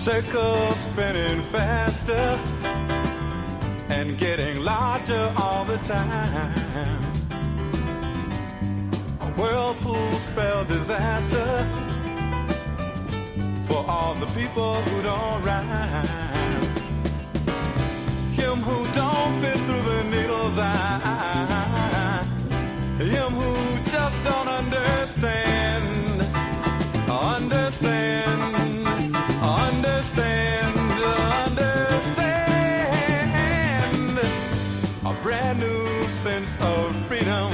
circles spinning faster and getting larger all the time. A whirlpool spell disaster for all the people who don't rhyme. Him who don't fit through the needle's eye. Him who just don't understand. Understand. A brand new sense of freedom.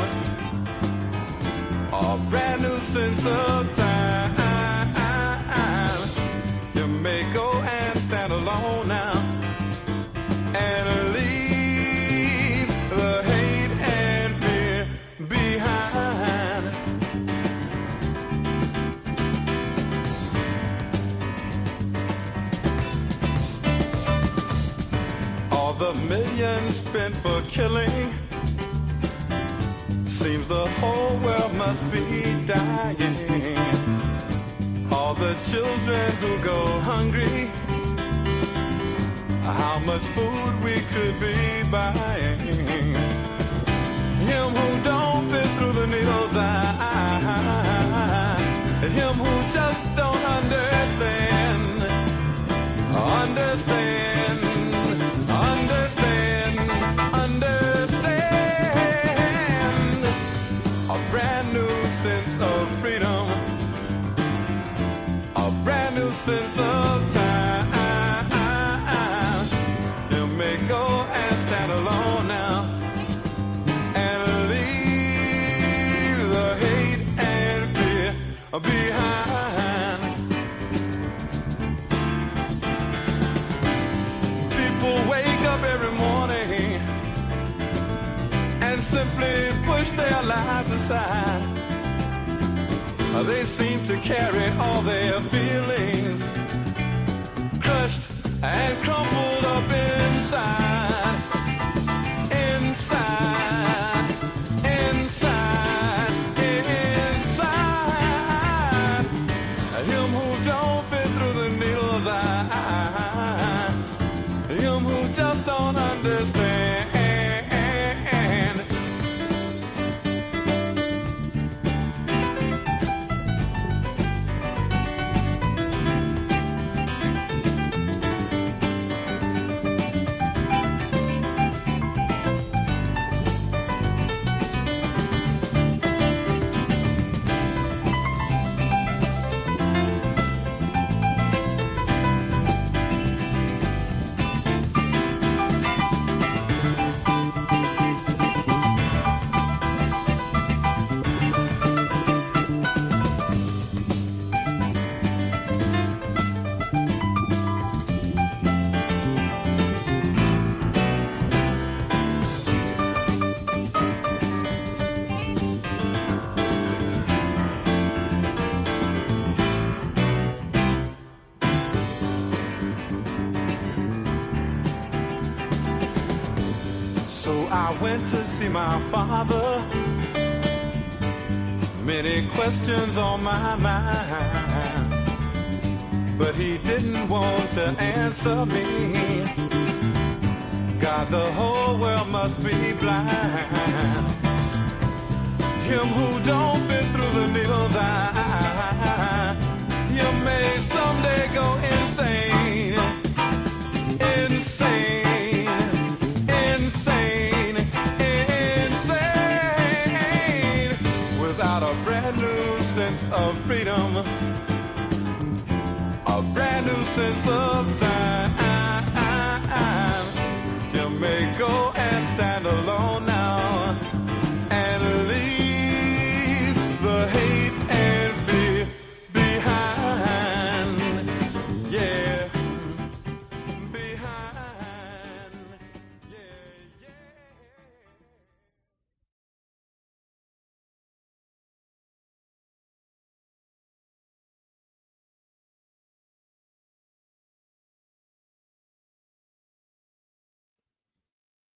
A brand new sense of time. You may go and stand alone now and leave the hate and fear behind. All the millions spent for killing, seems the whole world must be dying. All the children who go hungry, how much food we could be buying. Him who don't fit through the needle's eye. Him who just don't understand. Understand. A brand new sense of freedom. A brand new sense of time. You may go and stand alone now and leave the hate and fear behind. People wake up every morning and simply push their lives aside. They seem to carry all their feelings crushed and crumpled up inside. Inside, inside, inside. Him who don't fit through the needle's eye. Him who just don't understand. I went to see my father. Many questions on my mind, but he didn't want to answer me. God, the whole world must be blind. Him who don't fit through the needle's eye. You may someday go insane. Insane. Without a brand new sense of freedom, a brand new sense of time. You may go and stand alone now and leave the hate and fear behind. Yeah, behind. Yeah, yeah.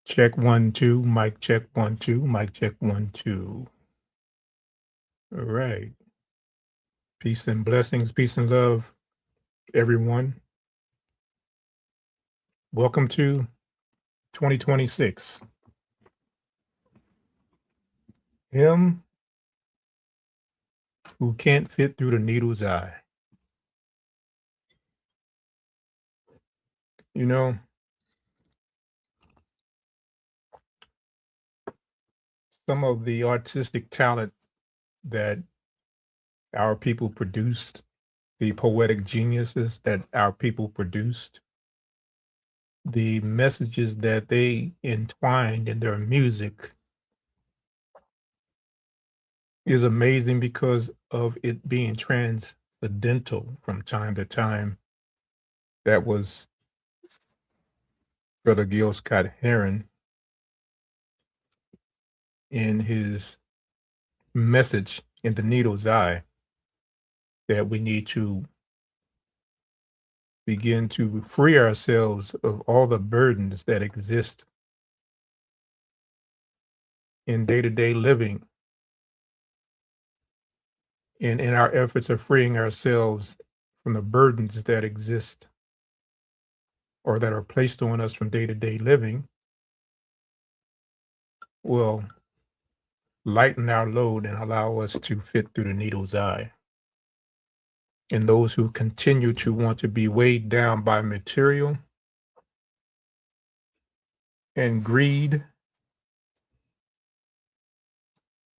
Check 1 2, mic check 1 2, mic check 1 2. All right. Peace and blessings, peace and love, everyone. Welcome to 2026. Him who can't fit through the needle's eye. You know, some of the artistic talent that our people produced, the poetic geniuses that our people produced, the messages that they entwined in their music is amazing because of it being transcendental from time to time. That was Brother Gil Scott Heron in his message in the needle's eye that we need to begin to free ourselves of all the burdens that exist in day-to-day living and in our efforts of freeing ourselves from the burdens that exist or that are placed on us from day-to-day living will lighten our load and allow us to fit through the needle's eye. And those who continue to want to be weighed down by material and greed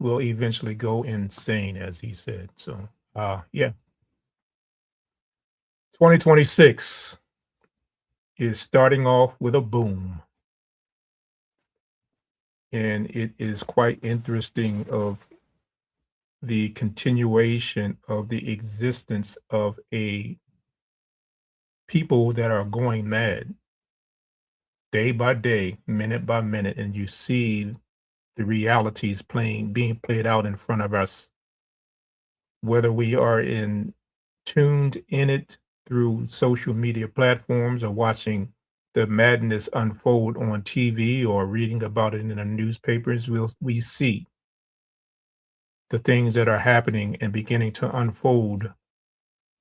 will eventually go insane, as he said. So, yeah, 2026 is starting off with a boom. And it is quite interesting of the continuation of the existence of a people that are going mad day by day, minute by minute, and you see the realities being played out in front of us, whether we are tuned in it through social media platforms or watching the madness unfold on TV or reading about it in the newspapers. We see the things that are happening and beginning to unfold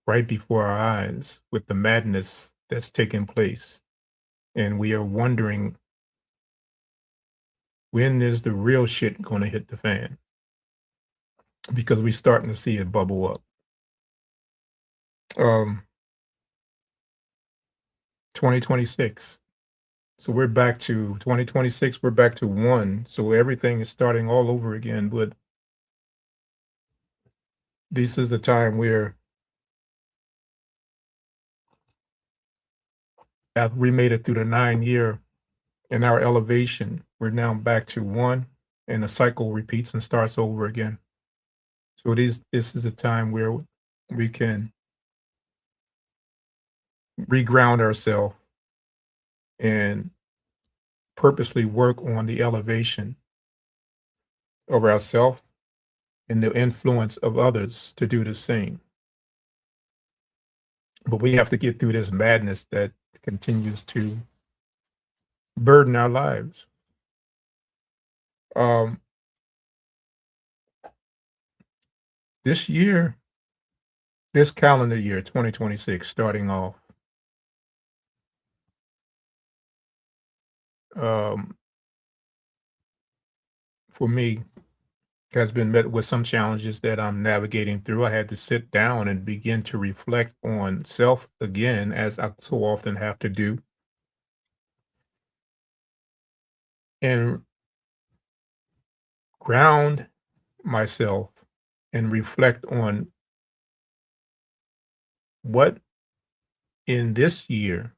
right before our eyes with the madness that's taking place. And we are wondering, when is the real shit going to hit the fan? Because we're starting to see it bubble up. 2026. So we're back to 2026. We're back to one. So everything is starting all over again. But this is the time where after we made it through the 9 year in our elevation, we're now back to one, and the cycle repeats and starts over again. So this is a time where we can reground ourselves and purposely work on the elevation of ourselves and the influence of others to do the same. But we have to get through this madness that continues to burden our lives. Um, this year, this calendar year, 2026, starting off, um, for me, has been met with some challenges that I'm navigating through. I had to sit down and begin to reflect on self again, as I so often have to do, and ground myself and reflect on what in this year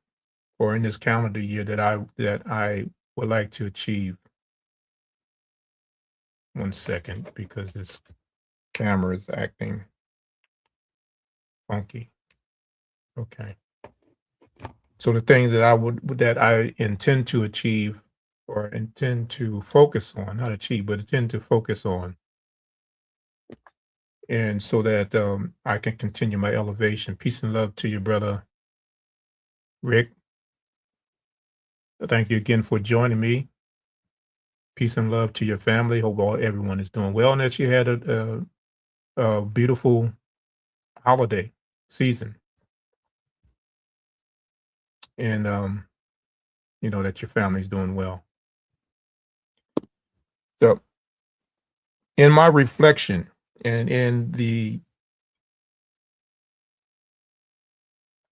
or in this calendar year that I would like to achieve. One second, because this camera is acting funky. Okay. So the things that I intend to achieve or intend to focus on, not achieve, but intend to focus on, and so that I can continue my elevation. Peace and love to your brother Rick. Thank you again for joining me. Peace and love to your family. Hope everyone is doing well and that you had a beautiful holiday season. And that your family's doing well. So, in my reflection and in the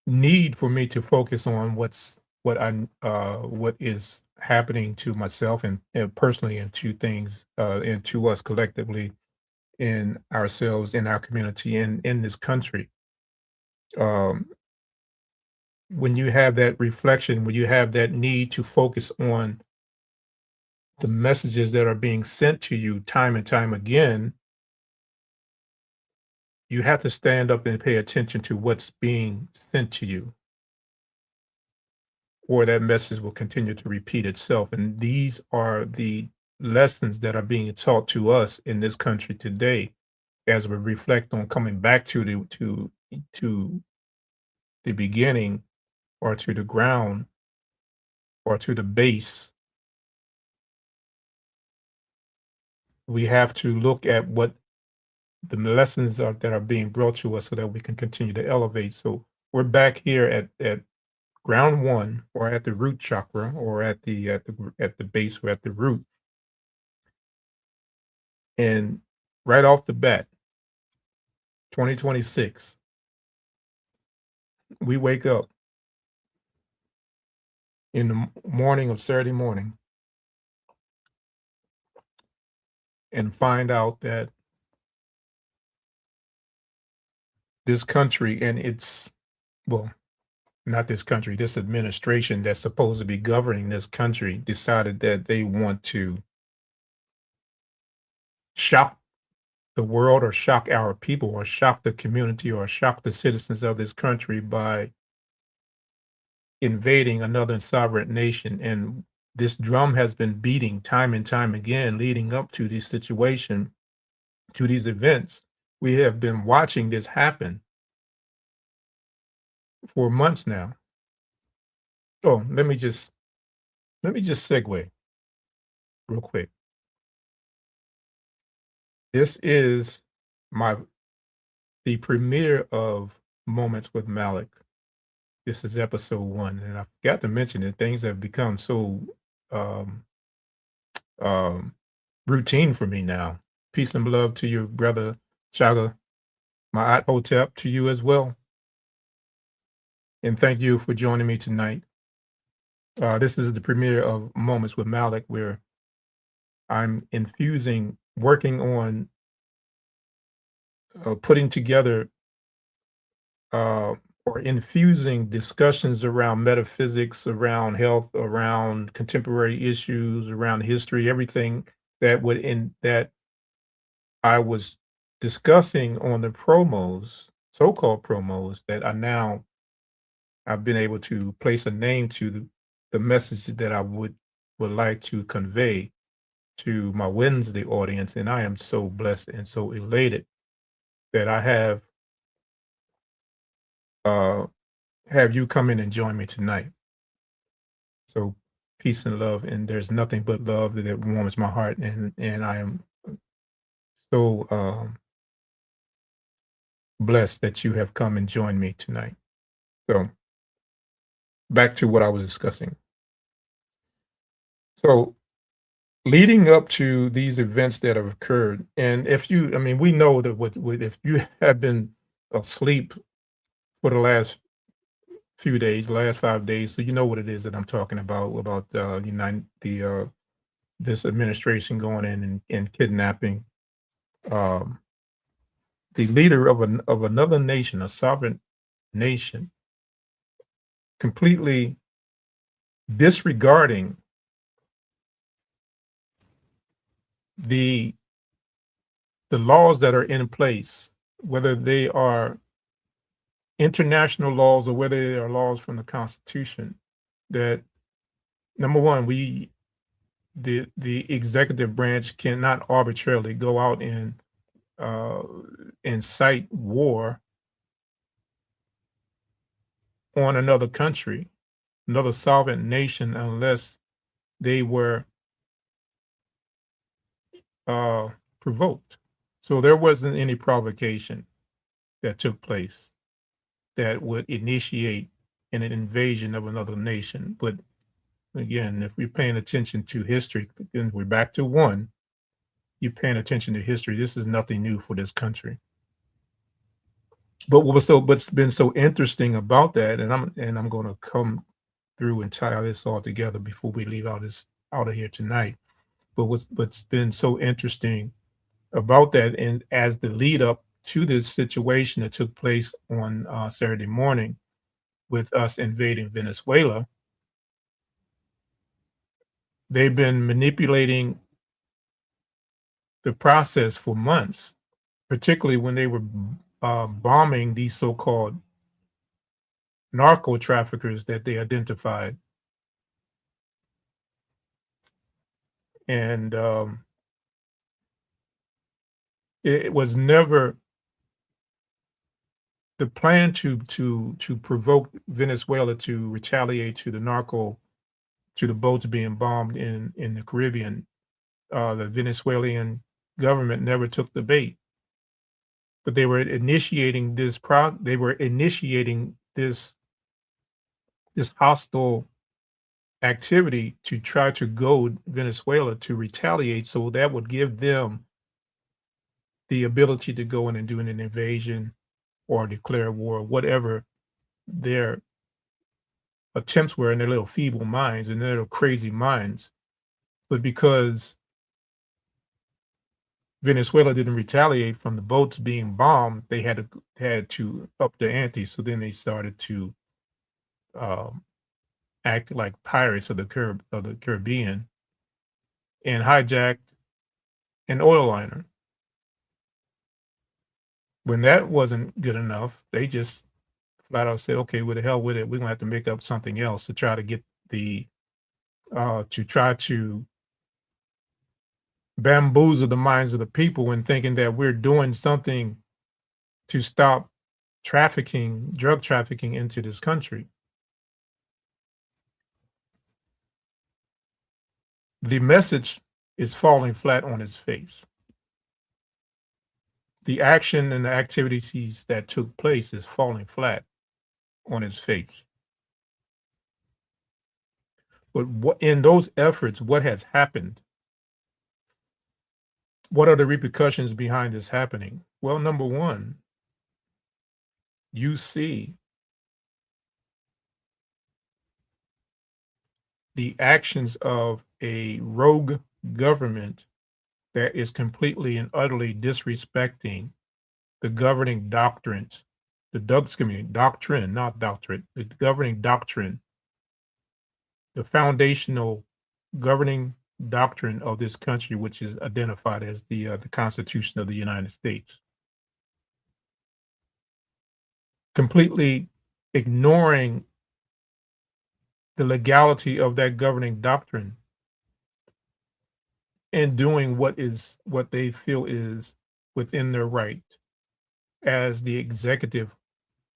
need for me to focus on what is happening to myself and personally and to things and to us collectively in ourselves, in our community, in this country. Um, when you have that reflection, when you have that need to focus on the messages that are being sent to you time and time again, you have to stand up and pay attention to what's being sent to you, or that message will continue to repeat itself. And these are the lessons that are being taught to us in this country today as we reflect on coming back to the beginning, or to the ground, or to the base. We have to look at what the lessons are that are being brought to us so that we can continue to elevate. So we're back here at ground one, or at the root chakra, or at the base, or at the root. And right off the bat, 2026, we wake up in the morning of Saturday morning and find out that this country and its, well, not this country, this administration that's supposed to be governing this country decided that they want to shock the world, or shock our people, or shock the community, or shock the citizens of this country by invading another sovereign nation. And this drum has been beating time and time again leading up to this situation, to these events. We have been watching this happen for months now. Oh, let me just segue real quick. This is my the premiere of Moments with Malik. This is episode one, and I forgot to mention that things have become so um, um, routine for me now. Peace and love to your brother Chaga, my Hotep, to you as well, and thank you for joining me tonight. This is the premiere of Moments with Malik, where I'm working on putting together uh, or infusing discussions around metaphysics, around health, around contemporary issues, around history, everything that I was discussing on the promos, so-called promos, that I've been able to place a name to the message that I would like to convey to my Wednesday audience. And I am so blessed and so elated that I uh, have you come in and join me tonight. So peace and love, and there's nothing but love that warms my heart, and I am so blessed that you have come and joined me tonight. So back to what I was discussing. So leading up to these events that have occurred, and I mean, we know that if you have been asleep for the last few days, last 5 days, so you know what it is that I'm talking about this administration going in and kidnapping um, the leader of another nation, a sovereign nation, completely disregarding the the laws that are in place, whether they are international laws or whether they are laws from the Constitution. That, number one, the executive branch cannot arbitrarily go out and uh, incite war on another country, another sovereign nation, unless they were uh, provoked. So there wasn't any provocation that took place that would initiate an invasion of another nation. But Again, if we're paying attention to history, then we're back to one. You're paying attention to history. This is nothing new for this country. But what's been so interesting about that, and I'm going to come through and tie this all together before we leave out of here tonight. But what's been so interesting about that, and as the lead up to this situation that took place on Saturday morning with us invading Venezuela, they've been manipulating the process for months, particularly when they were bombing these so-called narco traffickers that they identified. And it was never the plan to provoke Venezuela to retaliate to the boats being bombed in the Caribbean. The Venezuelan government never took the bait, but they were initiating this hostile activity to try to goad Venezuela to retaliate, so that would give them the ability to go in and do an invasion or declare war, whatever their attempts were in their little feeble minds and their little crazy minds. But because Venezuela didn't retaliate from the boats being bombed, they had to up the ante. So then they started to um, act like pirates of the Caribbean and hijacked an oil liner. When that wasn't good enough, they just flat out said, "Okay, with the hell with it. We're gonna have to make up something else to try to get to try to bamboozle the minds of the people and thinking that we're doing something to stop drug trafficking into this country." The message is falling flat on its face. The action and the activities that took place is falling flat on its face. But in those efforts, what has happened? What are the repercussions behind this happening? Well, number one, you see the actions of a rogue government that is completely and utterly disrespecting the governing doctrine, doctrine, not doctorate, the governing doctrine, the foundational governing doctrine of this country, which is identified as the Constitution of the United States. Completely ignoring the legality of that governing doctrine and doing what they feel is within their right as the executive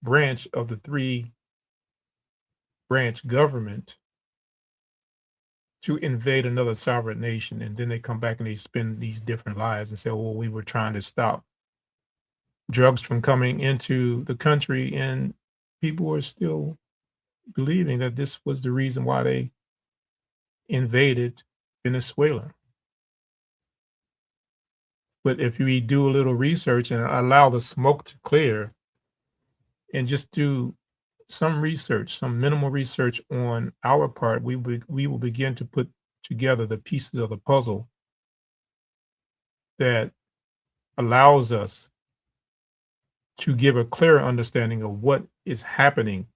branch of the three branch government to invade another sovereign nation. And then they come back and they spin these different lies and say, well, we were trying to stop drugs from coming into the country, and people are still believing that this was the reason why they invaded Venezuela. But if we do a little research and allow the smoke to clear and just do some research, some minimal research on our part, we will begin to put together the pieces of the puzzle that allows us to give a clearer understanding of what is happening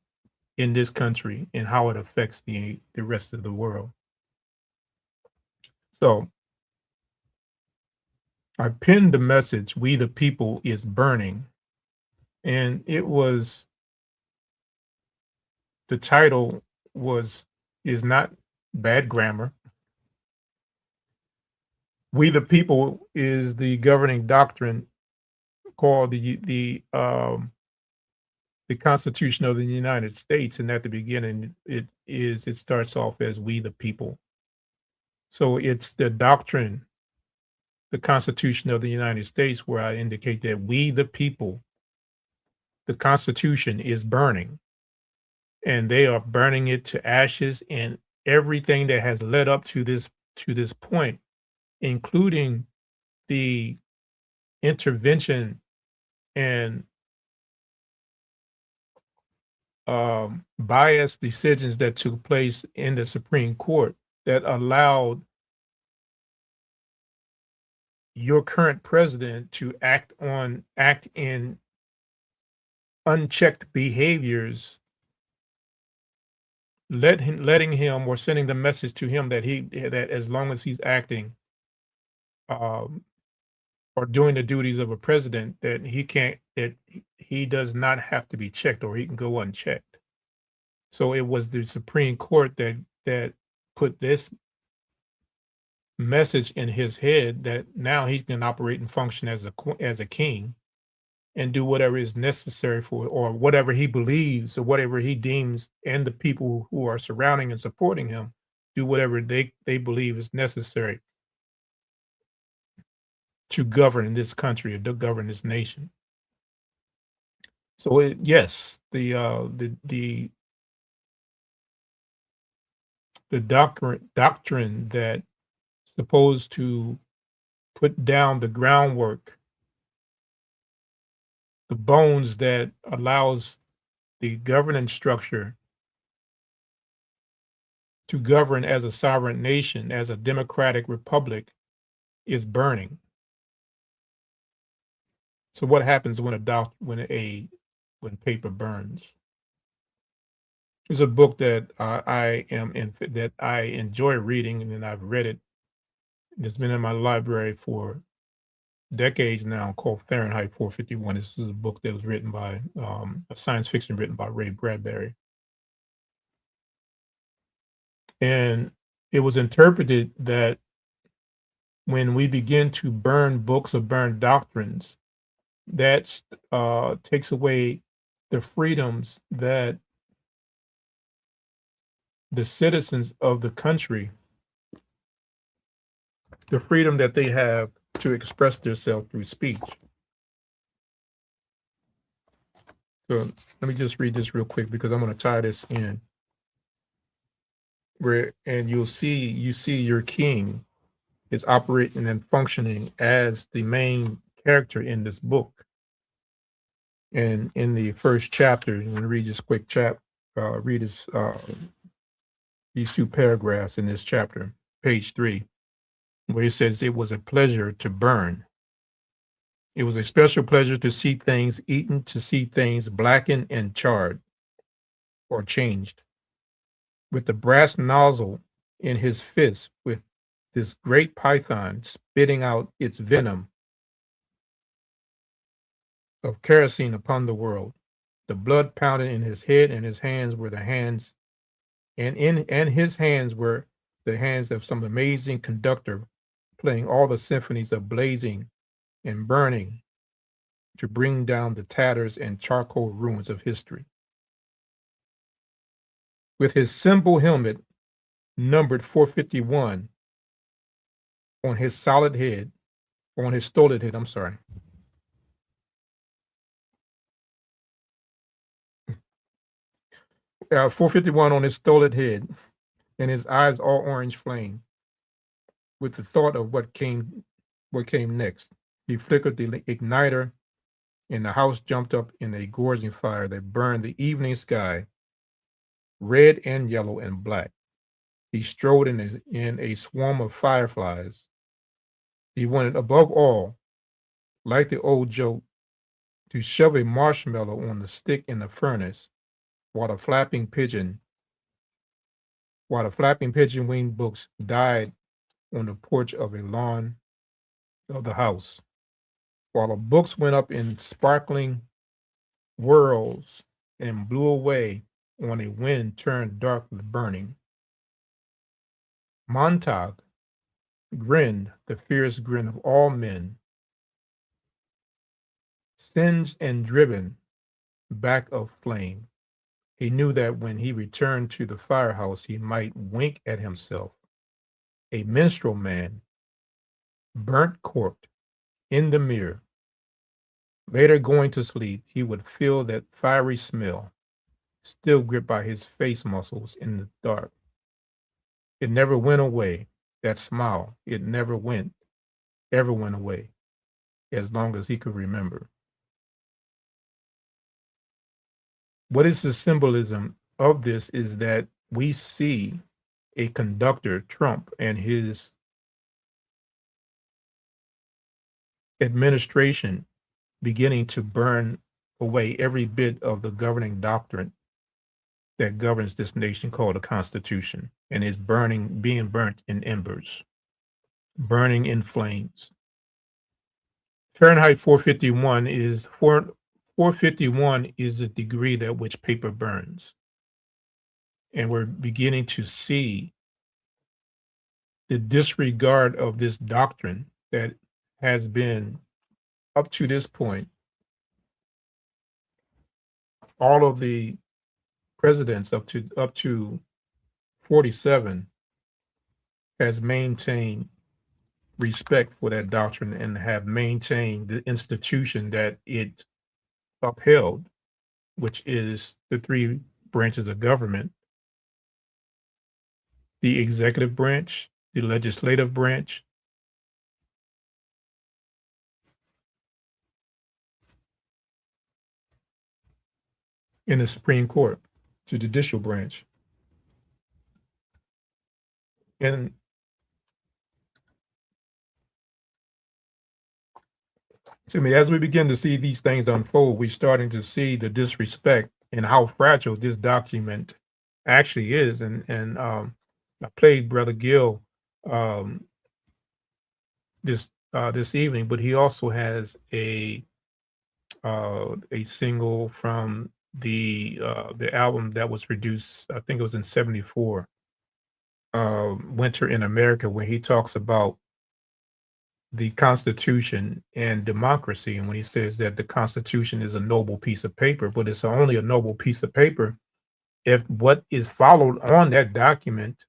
in this country and how it affects the rest of the world. So I pinned the message, "We the People is burning." And the title is not bad grammar. "We the People" is the governing doctrine called the Constitution of the United States. And at the beginning, it starts off as "We the People." So it's the doctrine, the Constitution of the United States, where I indicate that we the people, the Constitution is burning, and they are burning it to ashes, and everything that has led up to this point, including the intervention and biased decisions that took place in the Supreme Court that allowed your current president to act in unchecked behaviors, letting him or sending the message to him that as long as he's acting um, or doing the duties of a president, that he does not have to be checked or he can go unchecked. So it was the Supreme Court that put this message in his head that now he can operate and function as a king and do whatever is necessary for or whatever he believes or whatever he deems and the people who are surrounding and supporting him do whatever they believe is necessary to govern this country or to govern this nation. So yes, the doctrine that supposed to put down the groundwork, the bones that allows the governance structure to govern as a sovereign nation, as a democratic republic, is burning. So what happens when when paper burns? It's a book that that I enjoy reading, and then I've read it. It's been in my library for decades now, called Fahrenheit 451. This is a book that was written by a science fiction written by Ray Bradbury, and it was interpreted that when we begin to burn books or burn doctrines, that takes away the freedoms that the citizens of the country, the freedom that they have to express themselves through speech. So let me just read this real quick because I'm going to tie this in. And you see your king is operating and functioning as the main character in this book. And in the first chapter, I'm going to read this quick read these two paragraphs in this chapter, page 3, where he says, "It was a pleasure to burn. It was a special pleasure to see things eaten, to see things blackened and charred or changed. With the brass nozzle in his fist, with this great python spitting out its venom of kerosene upon the world, the blood pounding in his head, and his hands were the hands, and his hands were the hands of some amazing conductor playing all the symphonies of blazing and burning to bring down the tatters and charcoal ruins of history. With his symbol helmet numbered 451 on his stolid head, I'm sorry. 451 on his stolid head, and his eyes all orange flame. With the thought of what came next, he flickered the igniter, and the house jumped up in a gorging fire that burned the evening sky, red and yellow and black. He strode in a swarm of fireflies. He wanted, above all, like the old joke, to shove a marshmallow on the stick in the furnace while the flapping pigeon winged books died on the porch of a lawn of the house, while the books went up in sparkling whirls and blew away on a wind turned dark with burning. Montague grinned the fierce grin of all men, singed and driven back of flame. He knew that when he returned to the firehouse, he might wink at himself, a minstrel man, burnt corpse, in the mirror. Later, going to sleep, he would feel that fiery smell, still gripped by his face muscles in the dark. It never went away. That smile, it never ever went away as long as he could remember. What is the symbolism of this is that we see a conductor, Trump, and his administration beginning to burn away every bit of the governing doctrine that governs this nation called the Constitution, and is being burnt in embers, burning in flames. Fahrenheit 451 is the degree at which paper burns. And we're beginning to see the disregard of this doctrine that has been up to this point. All of the presidents up to 47 has maintained respect for that doctrine and have maintained the institution that it upheld, which is the three branches of government: the executive branch, the legislative branch, and the Supreme Court, the judicial branch. And to me, as we begin to see these things unfold, we're starting to see the disrespect and how fragile this document actually is. And I played Brother Gill um, this evening, but he also has a single from the album that was produced, I think it was in '74, Winter in America, where he talks about the Constitution and democracy. And when he says that the Constitution is a noble piece of paper, but it's only a noble piece of paper if what is followed on that document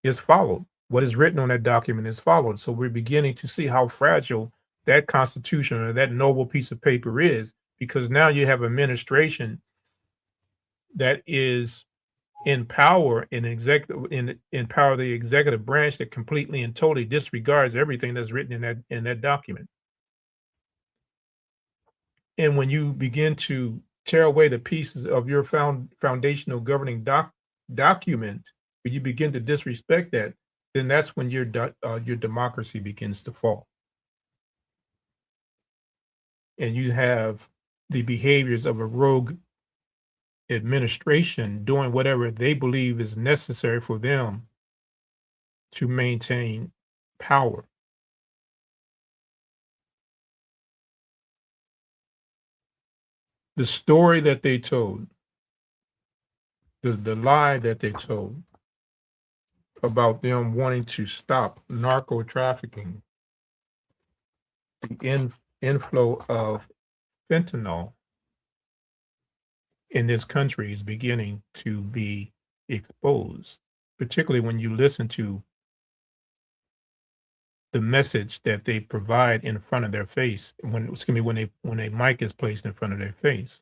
is followed. What is written on that document is followed. So we're beginning to see how fragile that Constitution or that noble piece of paper is, because now you have administration that is in power in power of the executive branch that completely and totally disregards everything that's written in that document. And when you begin to tear away the pieces of your foundational governing document, when you begin to disrespect that, then that's when your democracy begins to fall. And you have the behaviors of a rogue administration doing whatever they believe is necessary for them to maintain power. The story that they told, the lie that they told about them wanting to stop narco trafficking, the inflow of fentanyl in this country is beginning to be exposed, particularly when you listen to the message that they provide in front of their face when a mic is placed in front of their face.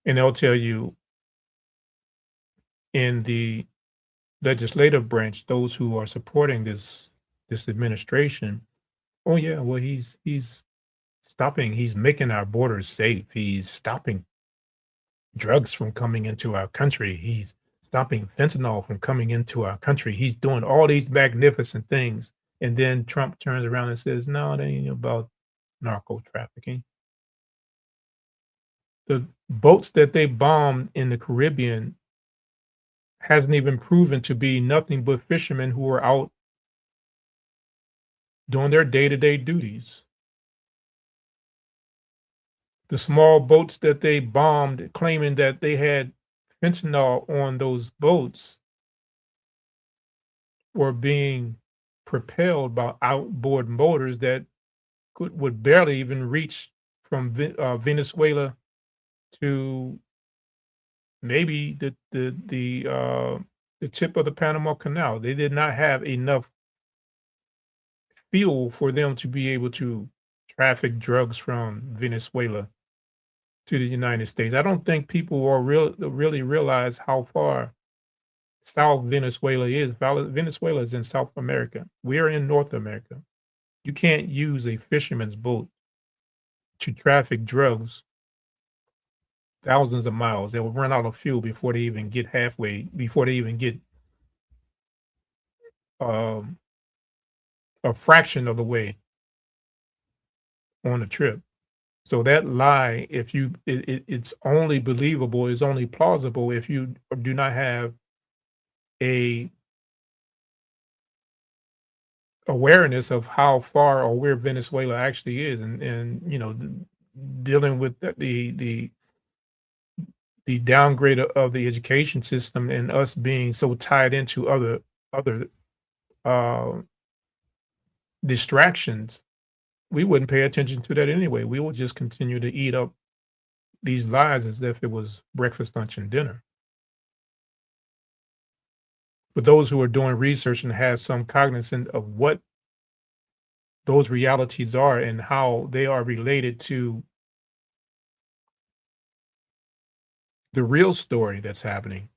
And they'll tell you in the legislative branch, those who are supporting this administration, oh yeah, well he's stopping, he's making our borders safe, he's stopping drugs from coming into our country, he's stopping fentanyl from coming into our country, he's doing all these magnificent things. And then Trump turns around and says, no, it ain't about narco trafficking. The boats that they bombed in the Caribbean hasn't even proven to be nothing but fishermen who are out doing their day-to-day duties. The small boats that they bombed, claiming that they had fentanyl on those boats, were being propelled by outboard motors that would barely even reach from Venezuela to maybe the tip of the Panama Canal. They did not have enough fuel for them to be able to traffic drugs from Venezuela to the United States. I don't think people really realize how far South Venezuela is. Venezuela is in South America. We're in North America. You can't use a fisherman's boat to traffic drugs thousands of miles. They will run out of fuel before they even get halfway, before they even get um, a fraction of the way on the trip. So that lie, if you, it's only believable, it's only plausible if you do not have a awareness of how far or where Venezuela actually is, and dealing with the downgrade of the education system and us being so tied into other uh, distractions, we wouldn't pay attention to that anyway. We would just continue to eat up these lies as if it was breakfast, lunch, and dinner. But those who are doing research and have some cognizance of what those realities are and how they are related to the real story that's happening,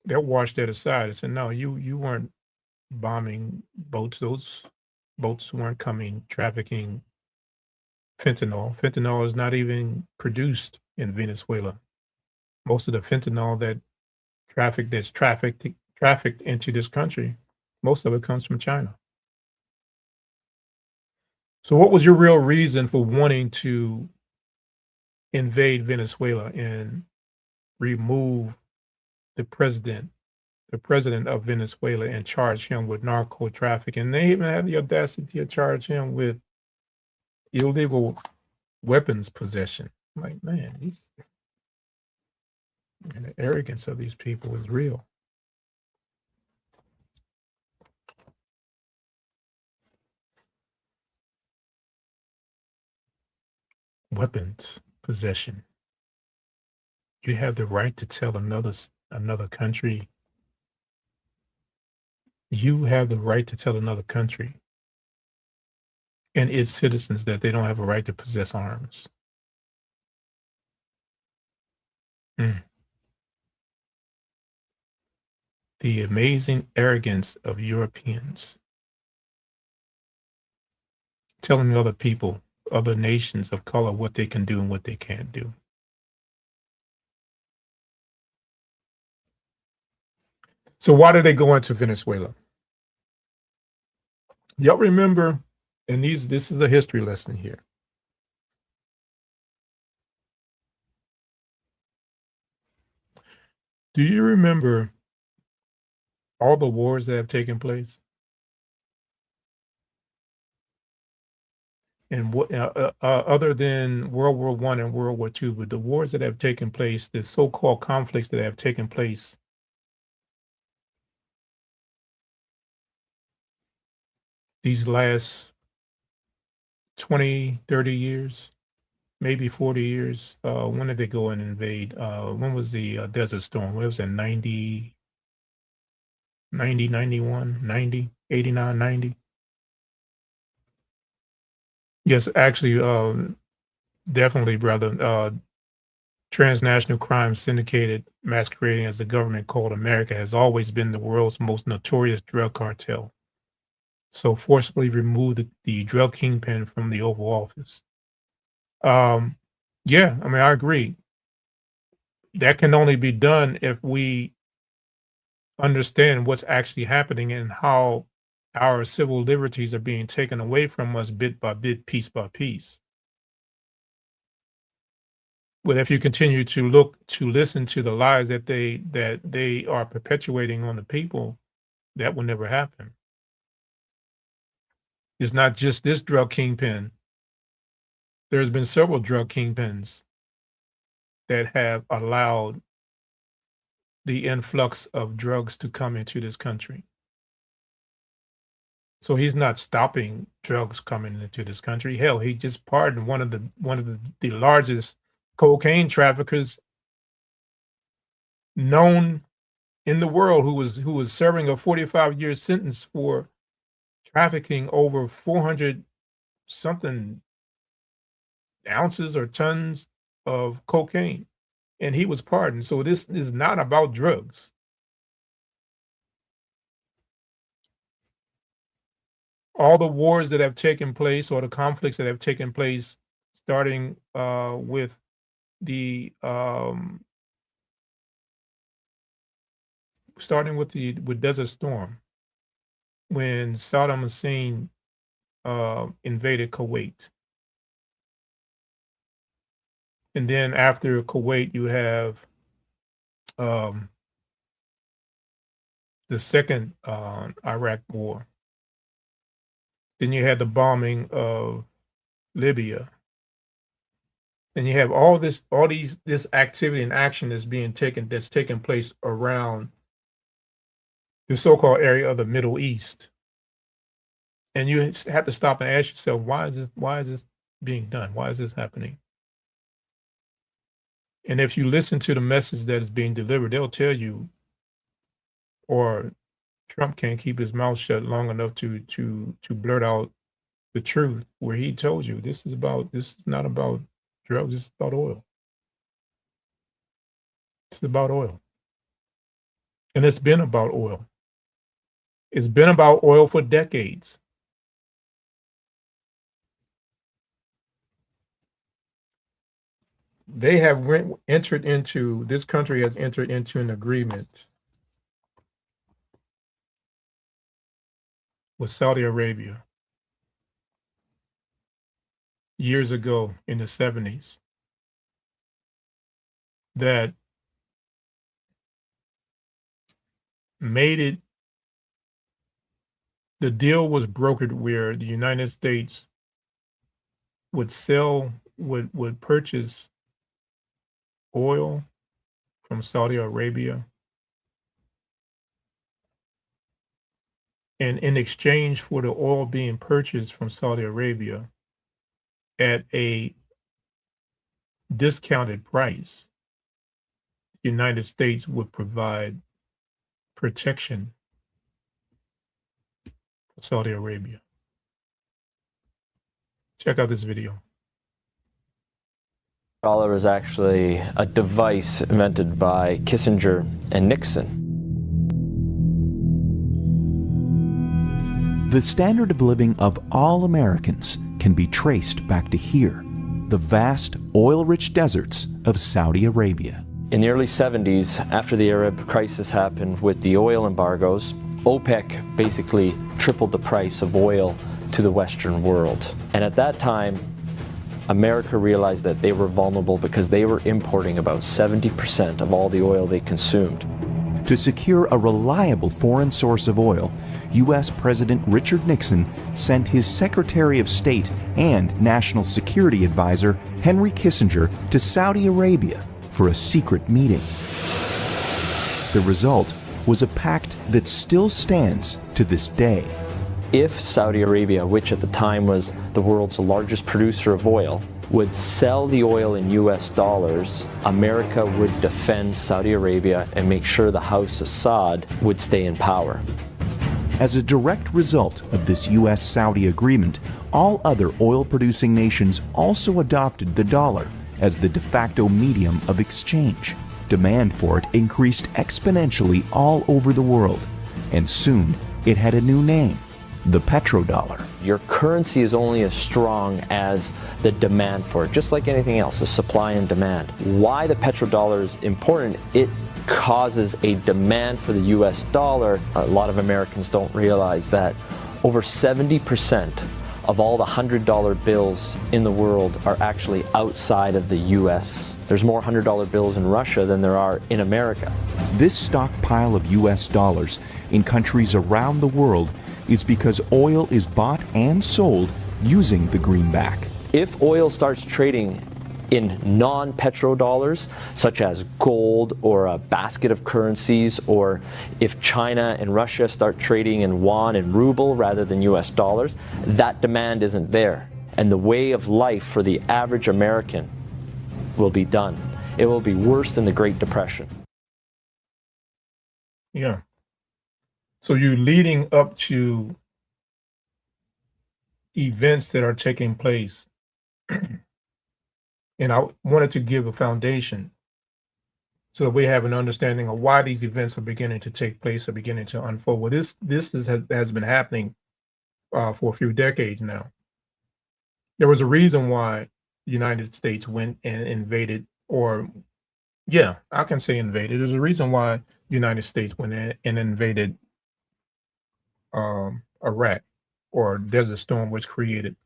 they'll wash that aside and say, no, you weren't bombing boats. Those boats weren't coming trafficking fentanyl. Fentanyl is not even produced in Venezuela. Most of the fentanyl that's trafficked into this country, most of it comes from China. So what was your real reason for wanting to invade Venezuela and remove the president, the president of Venezuela, and charge him with narco trafficking? And they even had the audacity to charge him with illegal weapons possession. I'm like, man, and the arrogance of these people is real. Weapons possession. You have the right to tell another country. You have the right to tell another country and its citizens that they don't have a right to possess arms. Mm. The amazing arrogance of Europeans telling other people, other nations of color, what they can do and what they can't do. So why did they go into Venezuela? Y'all remember, and this is a history lesson here. Do you remember all the wars that have taken place? And what other than World War One and World War Two, but the wars that have taken place, the so-called conflicts that have taken place these last 20, 30 years, maybe 40 years. When did they go and invade? When was the Desert Storm? What was it, 90, 90, 91, 90, 89, 90? Yes, actually, definitely, brother. Transnational crime syndicated masquerading as the government called America has always been the world's most notorious drug cartel. So forcibly remove the drug kingpin from the Oval Office. Um, yeah, I mean, I agree. That can only be done if we understand what's actually happening and how our civil liberties are being taken away from us bit by bit, piece by piece. But if you continue to listen to the lies that they are perpetuating on the people, that will never happen. It's not just this drug kingpin. There's been several drug kingpins that have allowed the influx of drugs to come into this country. So he's not stopping drugs coming into this country. Hell, he just pardoned one of the largest cocaine traffickers known in the world, who was serving a 45-year sentence for trafficking over 400 something ounces or tons of cocaine, and he was pardoned. So this is not about drugs. all the wars that have taken place or the conflicts that have taken place, starting with the with Desert Storm, when Saddam Hussein invaded Kuwait. And then after Kuwait, you have um, the second Iraq war. Then you had the bombing of Libya. And you have this activity and action that's taking place around the so-called area of the Middle East. And you have to stop and ask yourself, why is this being done? Why is this happening? And if you listen to the message that is being delivered, they'll tell you, or Trump can't keep his mouth shut long enough to blurt out the truth, where he told you this is not about drugs, this is about oil. It's about oil. And it's been about oil. It's been about oil for decades. This country has entered into an agreement with Saudi Arabia years ago in the 70s that the deal was brokered where the United States would purchase oil from Saudi Arabia, and in exchange for the oil being purchased from Saudi Arabia at a discounted price, the United States would provide protection for Saudi Arabia. Check out this video. Dollar is actually a device invented by Kissinger and Nixon. The standard of living of all Americans can be traced back to here, the vast oil-rich deserts of Saudi Arabia. In the early 70s, after the Arab crisis happened with the oil embargoes, OPEC basically tripled the price of oil to the Western world. And at that time, America realized that they were vulnerable because they were importing about 70% of all the oil they consumed. To secure a reliable foreign source of oil, U.S. President Richard Nixon sent his Secretary of State and National Security Advisor Henry Kissinger to Saudi Arabia for a secret meeting. The result was a pact that still stands to this day. If Saudi Arabia, which at the time was the world's largest producer of oil, would sell the oil in US dollars, America would defend Saudi Arabia and make sure the House Assad would stay in power. As a direct result of this U.S.-Saudi agreement, all other oil-producing nations also adopted the dollar as the de facto medium of exchange. Demand for it increased exponentially all over the world, and soon it had a new name: the petrodollar. Your currency is only as strong as the demand for it, just like anything else, the supply and demand. Why the petrodollar is important, it causes a demand for the US dollar. A lot of Americans don't realize that over 70% of all the $100 bills in the world are actually outside of the US. There's more $100 bills in Russia than there are in America. This stockpile of US dollars in countries around the world is because oil is bought and sold using the greenback. If oil starts trading in non-petrodollars, such as gold or a basket of currencies, or if China and Russia start trading in yuan and ruble rather than US dollars, that demand isn't there. And the way of life for the average American will be done. It will be worse than the Great Depression. Yeah. So you're leading up to events that are taking place. And I wanted to give a foundation so that we have an understanding of why these events are beginning to take place or beginning to unfold. Well, this has been happening for a few decades now. There was a reason why the United States went and invaded, or yeah, I can say invaded. There's a reason why the United States went in and invaded Iraq, or Desert Storm was created.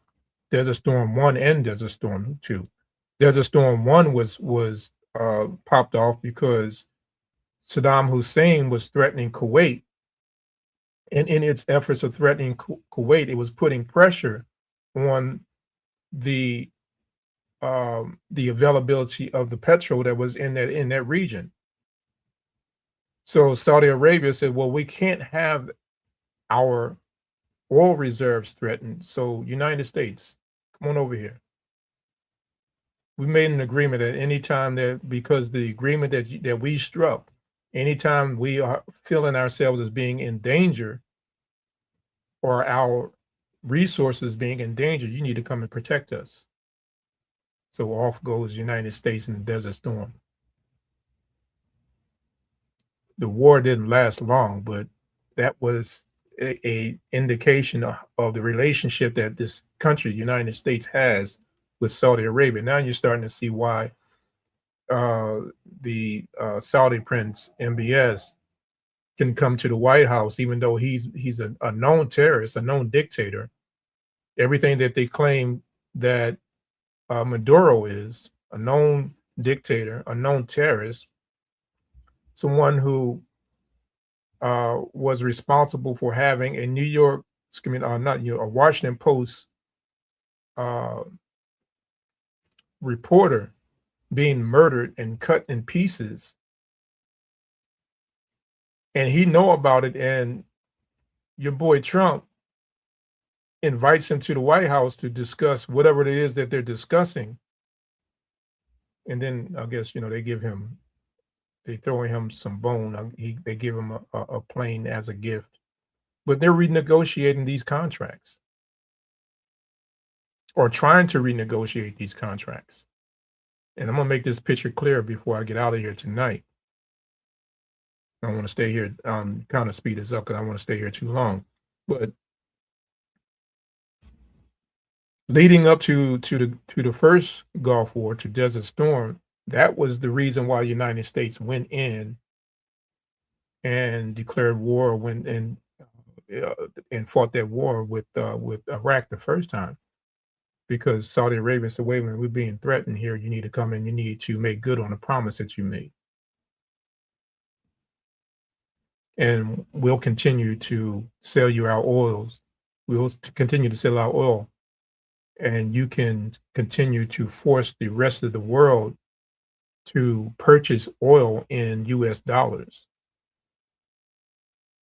Desert Storm 1 and Desert Storm 2. Desert Storm 1 was popped off because Saddam Hussein was threatening Kuwait, and in its efforts of threatening Kuwait, it was putting pressure on the availability of the petrol that was in that region. So Saudi Arabia said, "Well, we can't have our oil reserves threatened. So United States, come on over here. We made an agreement that anytime that, because the agreement that we struck, anytime we are feeling ourselves as being in danger or our resources being in danger, you need to come and protect us." So off goes United States in the Desert Storm. The war didn't last long, but that was a indication of the relationship that this country, United States, has with Saudi Arabia. Now you're starting to see why the Saudi Prince MBS can come to the White House, even though he's a known terrorist, a known dictator. Everything that they claim that Maduro is, a known dictator, a known terrorist, someone who was responsible for having a New York, not New York, a Washington Post reporter being murdered and cut in pieces, and he know about it, and your boy Trump invites him to the White House to discuss whatever it is that they're discussing, and then I guess they throw him some bone. They give him a plane as a gift, but they're renegotiating these contracts, or trying to renegotiate these contracts. And I'm gonna make this picture clear before I get out of here tonight. I don't want to stay here, kind of speed this up because I don't want to stay here too long. But leading up to the first Gulf War, to Desert Storm, that was the reason why the United States went in and declared war, and fought that war with Iraq the first time, because Saudi Arabia said, "Wait a minute, we're being threatened here. You need to come in. You need to make good on the promise that you made, and we'll continue to sell you our oils. We'll continue to sell our oil, and you can continue to force the rest of the world to purchase oil in U.S. dollars."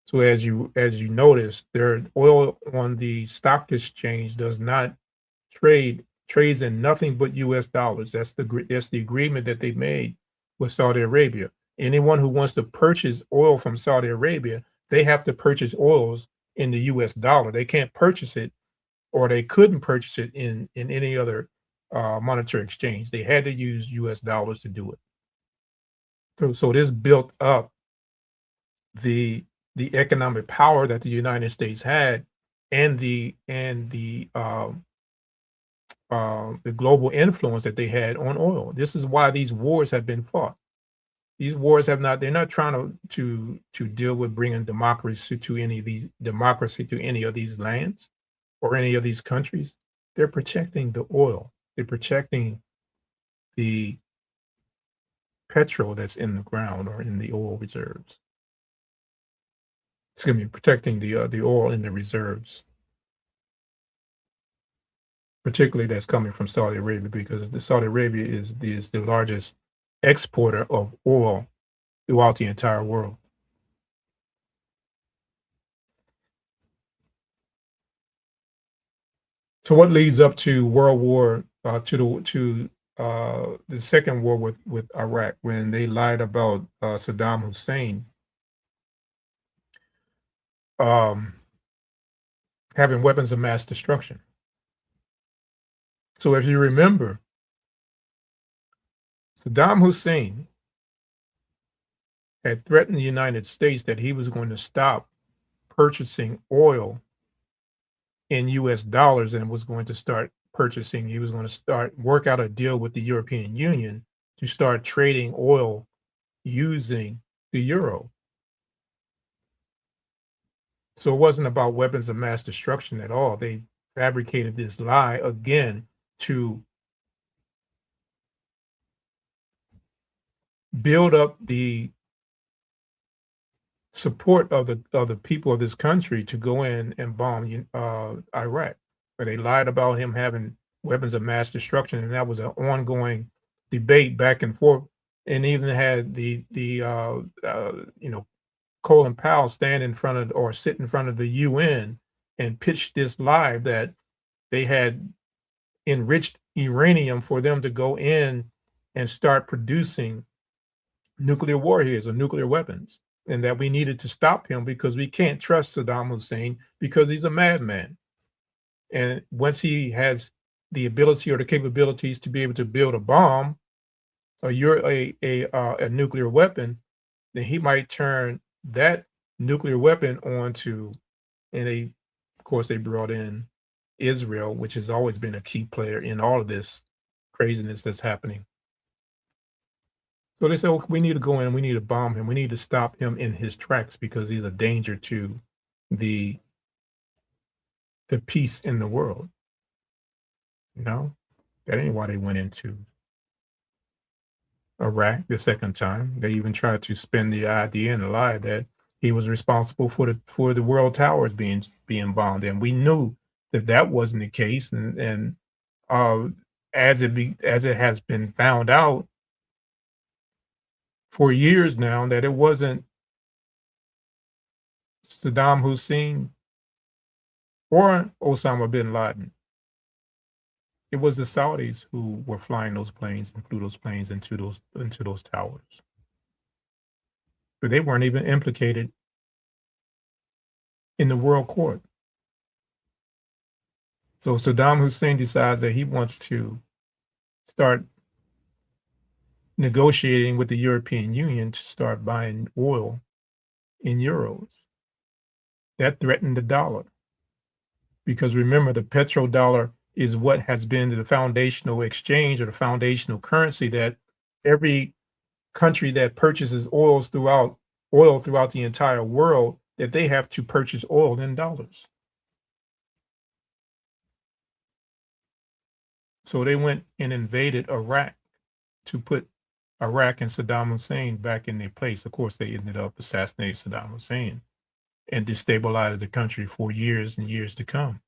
So as you notice, their oil on the stock exchange does not trades in nothing but U.S. dollars. That's the agreement that they made with Saudi Arabia. Anyone who wants to purchase oil from Saudi Arabia, they have to purchase oils in the U.S. dollar. They can't purchase it, or they couldn't purchase it in any other monetary exchange. They had to use U.S. dollars to do it. So this built up the economic power that the United States had, and the global influence that they had on oil. This is why these wars have been fought. These wars they're not trying to deal with bringing democracy to any of these lands or any of these countries. They're protecting the oil. They're protecting the petrol that's in the ground or in the oil reserves. Excuse me, protecting the oil in the reserves, particularly that's coming from Saudi Arabia, because Saudi Arabia is the largest exporter of oil throughout the entire world. So what leads up to the second war with Iraq, when they lied about Saddam Hussein having weapons of mass destruction. So if you remember, Saddam Hussein had threatened the United States that he was going to stop purchasing oil in US dollars and was going to start purchasing. He was going to work out a deal with the European Union to start trading oil using the euro. So it wasn't about weapons of mass destruction at all. They fabricated this lie again to build up the support of the people of this country to go in and bomb Iraq. But they lied about him having weapons of mass destruction, and that was an ongoing debate back and forth. And even had the Colin Powell stand in front of or sit in front of the UN and pitch this lie that they had enriched uranium for them to go in and start producing nuclear warheads or nuclear weapons, and that we needed to stop him because we can't trust Saddam Hussein because he's a madman. And once he has the ability or the capabilities to be able to build a bomb or a nuclear weapon, then he might turn that nuclear weapon onto, and of course, they brought in Israel, which has always been a key player in all of this craziness that's happening. So they said, well, we need to go in and we need to bomb him. We need to stop him in his tracks because he's a danger to the peace in the world. That ain't why they went into Iraq the second time. They even tried to spin the idea and the lie that he was responsible for the world towers being bombed, and we knew that wasn't the case. And as it has been found out for years now, that it wasn't Saddam Hussein or Osama bin Laden. It was the Saudis who were flying those planes and flew those planes into those towers. But they weren't even implicated in the world court. So Saddam Hussein decides that he wants to start negotiating with the European Union to start buying oil in euros. That threatened the dollar. Because remember, the petrodollar is what has been the foundational exchange or the foundational currency that every country that purchases oil throughout the entire world, that they have to purchase oil in dollars. So they went and invaded Iraq to put Iraq and Saddam Hussein back in their place. Of course, they ended up assassinating Saddam Hussein and destabilized the country for years and years to come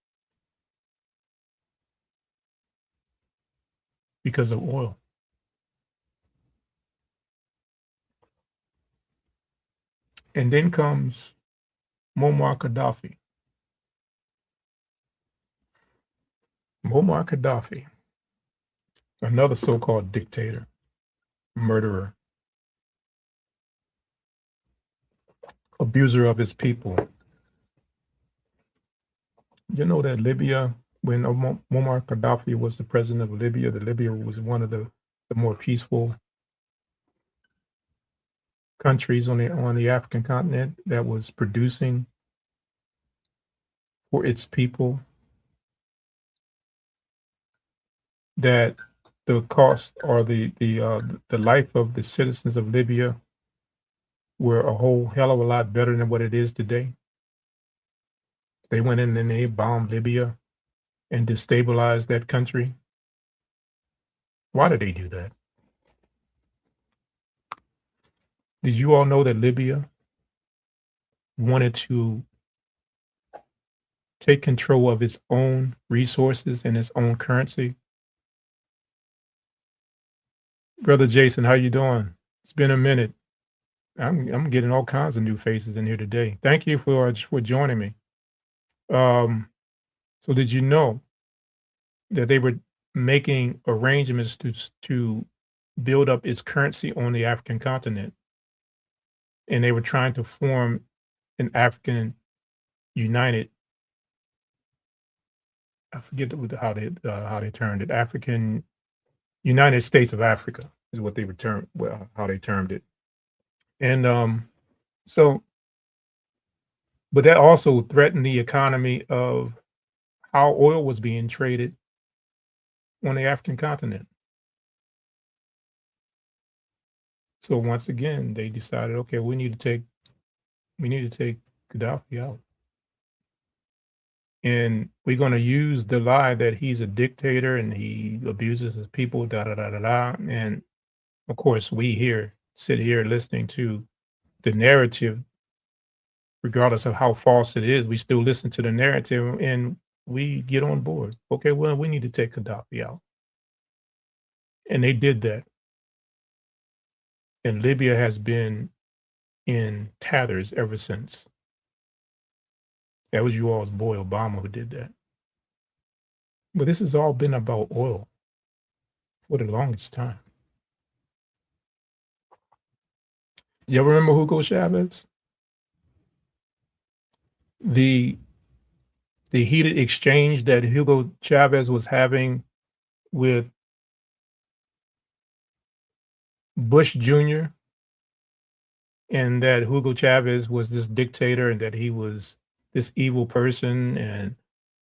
because of oil. And then comes Muammar Gaddafi. Muammar Gaddafi, another so-called dictator, murderer, abuser of his people. You know that Libya, when Muammar Gaddafi was the president of Libya, Libya was one of the more peaceful countries on the African continent that was producing for its people. That the cost or the life of the citizens of Libya were a whole hell of a lot better than what it is today. They went in and they bombed Libya and destabilized that country. Why did they do that? Did you all know that Libya wanted to take control of its own resources and its own currency? Brother Jason, how you doing? It's been a minute. I'm getting all kinds of new faces in here today. Thank you for joining me. So did you know that they were making arrangements to build up its currency on the African continent, and they were trying to form an African united. I forget how they termed it. African United States of Africa is what they how they termed it. And but that also threatened the economy of how oil was being traded on the African continent. So once again, they decided, okay, we need to take Gaddafi out. And we're going to use the lie that he's a dictator and he abuses his people, da da da da da. And of course, we sit here listening to the narrative, regardless of how false it is. We still listen to the narrative and we get on board. Okay, well, we need to take Gaddafi out. And they did that. And Libya has been in tatters ever since. That was you all's boy Obama who did that. But this has all been about oil for the longest time. You ever remember Hugo Chavez? The heated exchange that Hugo Chavez was having with Bush Jr., and that Hugo Chavez was this dictator and that he was this evil person and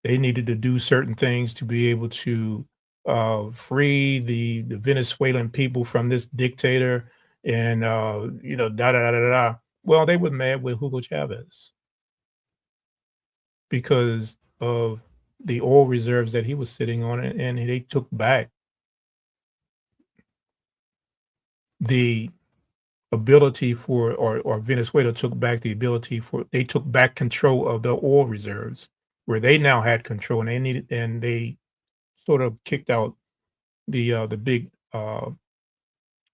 they needed to do certain things to be able to free the Venezuelan people from this dictator and, da da da da da. Well, they were mad with Hugo Chavez because of the oil reserves that he was sitting on, and they took back the ability for, or Venezuela took back the ability for, they took back control of the oil reserves where they now had control, and they sort of kicked out the big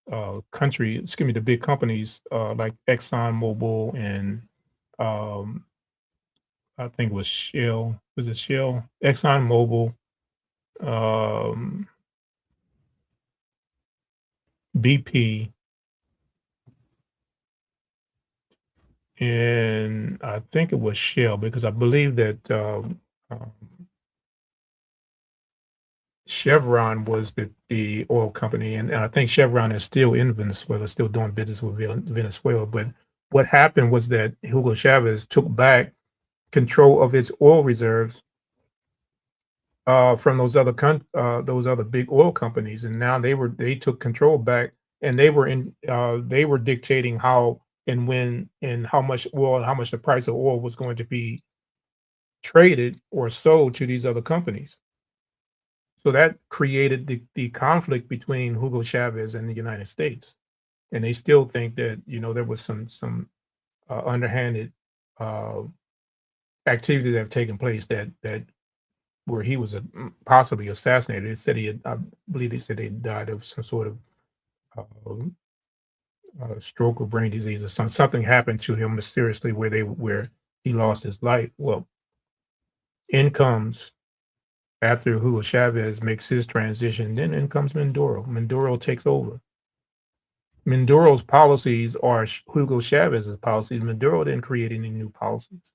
the big companies like Exxon Mobil and I think it was Shell. Was it Shell? Exxon Mobil, BP, and I think it was Shell because I believe that Chevron was the oil company, and I think Chevron is still in Venezuela, still doing business with Venezuela. But what happened was that Hugo Chavez took back control of its oil reserves from those other big oil companies, and now they took control back, and they were dictating how and when and how much oil and how much the price of oil was going to be traded or sold to these other companies. So that created the conflict between Hugo Chavez and the United States, and they still think that there was some underhanded activity that have taken place that where he was possibly assassinated. They said I believe they said he died of some sort of stroke or brain disease or something happened to him mysteriously where he lost his life. Well, in comes, after Hugo Chavez makes his transition, then in comes Maduro. Maduro takes over. Maduro's policies are Hugo Chavez's policies. Maduro didn't create any new policies.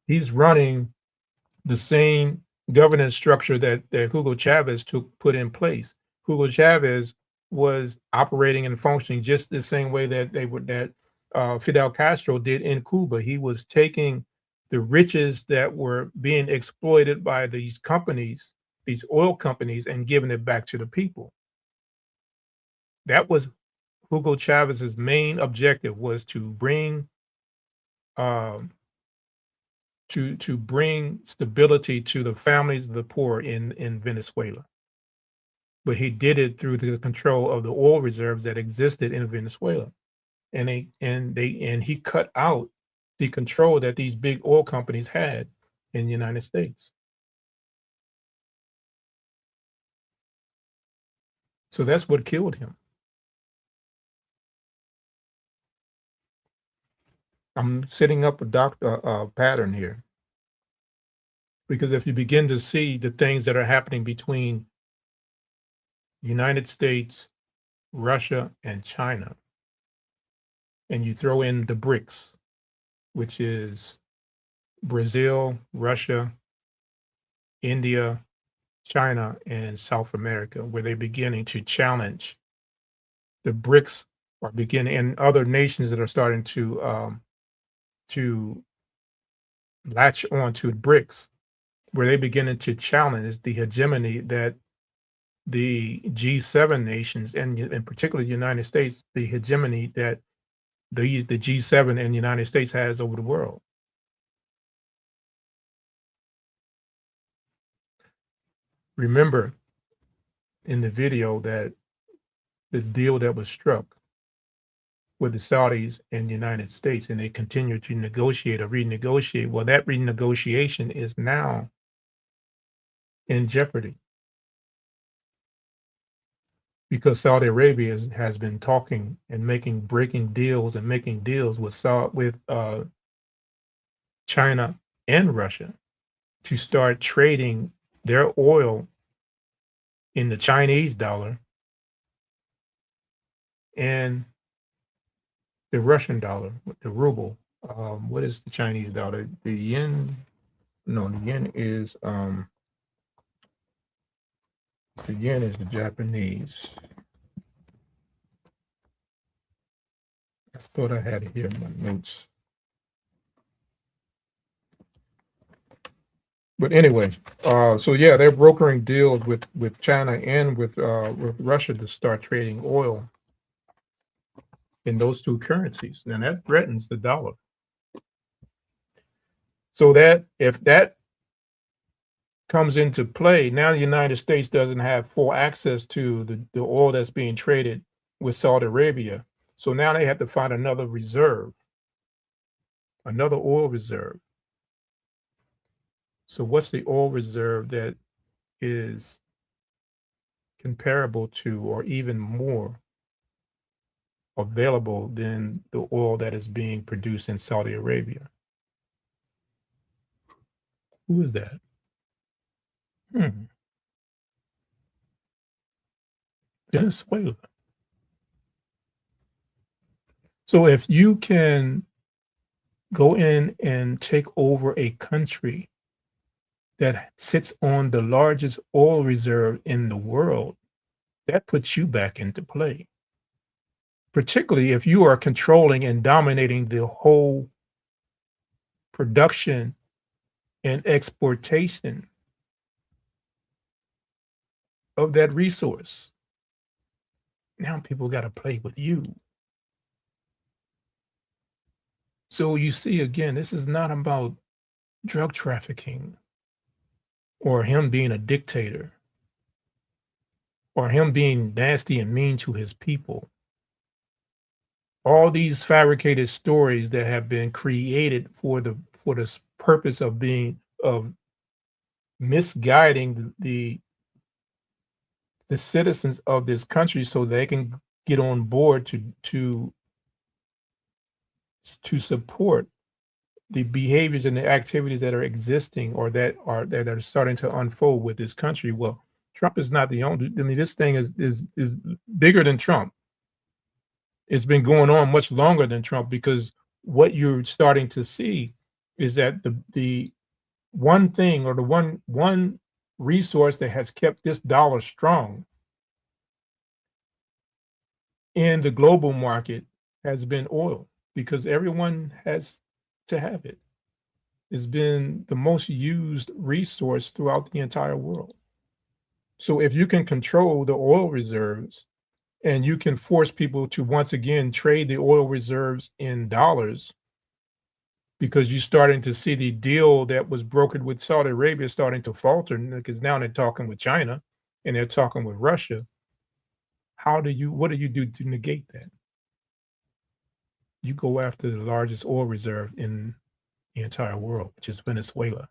He's running the same governance structure that Hugo Chavez put in place. Hugo Chavez was operating and functioning just the same way that Fidel Castro did in Cuba. He was taking the riches that were being exploited by these companies, these oil companies, and giving it back to the people. That was Hugo Chavez's main objective, was to bring to bring stability to the families of the poor in Venezuela. But he did it through the control of the oil reserves that existed in Venezuela. And he cut out the control that these big oil companies had in the United States. So that's what killed him. I'm setting up a pattern here, because if you begin to see the things that are happening between the United States, Russia, and China, and you throw in the BRICS, which is Brazil, Russia, India, China, and South America, where they're beginning to challenge the BRICS, are beginning, and other nations that are starting to latch on to BRICS, where they beginning to challenge the hegemony that the G7 nations, and in particular the United States, the hegemony that the G7 and the United States has over the world. Remember in the video that the deal that was struck with the Saudis and the United States, and they continue to negotiate or renegotiate. Well, that renegotiation is now in jeopardy because Saudi Arabia has been talking and breaking deals and making deals with China and Russia to start trading their oil in the Chinese dollar and the Russian dollar, the ruble. What is the Chinese dollar? The yen? No, the yen is the Japanese. I thought I had it here in my notes. But anyway, so yeah, they're brokering deals with China and with Russia to start trading oil in those two currencies, and that threatens the dollar. So that if that comes into play, now the United States doesn't have full access to the oil that's being traded with Saudi Arabia. So now they have to find another reserve, another oil reserve. So what's the oil reserve that is comparable to or even more available than the oil that is being produced in Saudi Arabia? Who is that? Venezuela. So if you can go in and take over a country that sits on the largest oil reserve in the world, that puts you back into play. Particularly if you are controlling and dominating the whole production and exportation of that resource. Now people got to play with you. So you see, again, this is not about drug trafficking or him being a dictator or him being nasty and mean to his people. All these fabricated stories that have been created for the purpose of misguiding the citizens of this country so they can get on board to support the behaviors and the activities that are existing or that are starting to unfold with this country. Well, Trump is not the only. I mean, this thing is bigger than Trump. It's been going on much longer than Trump, because what you're starting to see is that the one thing or the one resource that has kept this dollar strong in the global market has been oil, because everyone has to have it. It's been the most used resource throughout the entire world. So if you can control the oil reserves and you can force people to once again trade the oil reserves in dollars, because you're starting to see the deal that was brokered with Saudi Arabia starting to falter, because now they're talking with China and they're talking with Russia. What do you do to negate that? You go after the largest oil reserve in the entire world, which is Venezuela.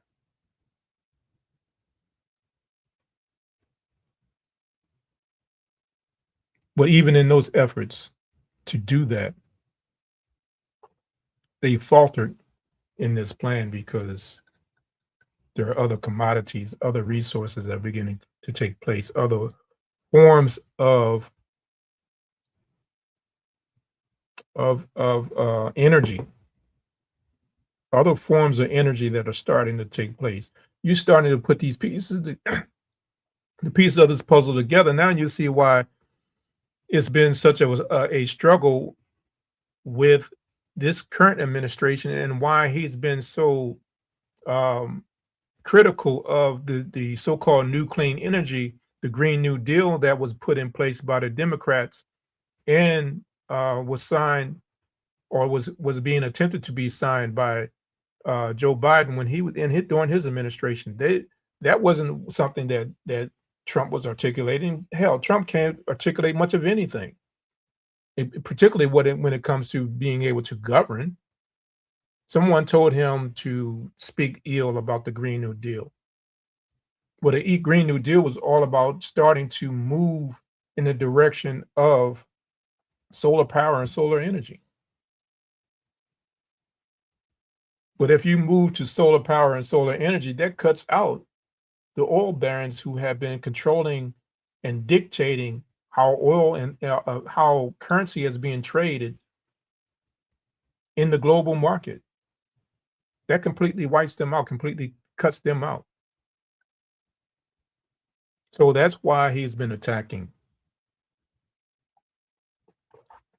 But even in those efforts to do that, they faltered in this plan because there are other commodities, other resources that are beginning to take place, other forms of energy, other forms of energy that are starting to take place. You're starting to put these pieces, the pieces of this puzzle together. Now you see why it's been such a struggle with this current administration, and why he's been so critical of the so-called new clean energy, the Green New Deal that was put in place by the Democrats and was signed or was being attempted to be signed by Joe Biden when he was during his administration. That wasn't something that Trump was articulating. Hell, Trump can't articulate much of anything, particularly when it comes to being able to govern. Someone told him to speak ill about the Green New Deal. Well, the Green New Deal was all about starting to move in the direction of solar power and solar energy. But if you move to solar power and solar energy, that cuts out the oil barons who have been controlling and dictating how oil and how currency is being traded in the global market. That completely wipes them out, completely cuts them out. So that's why he's been attacking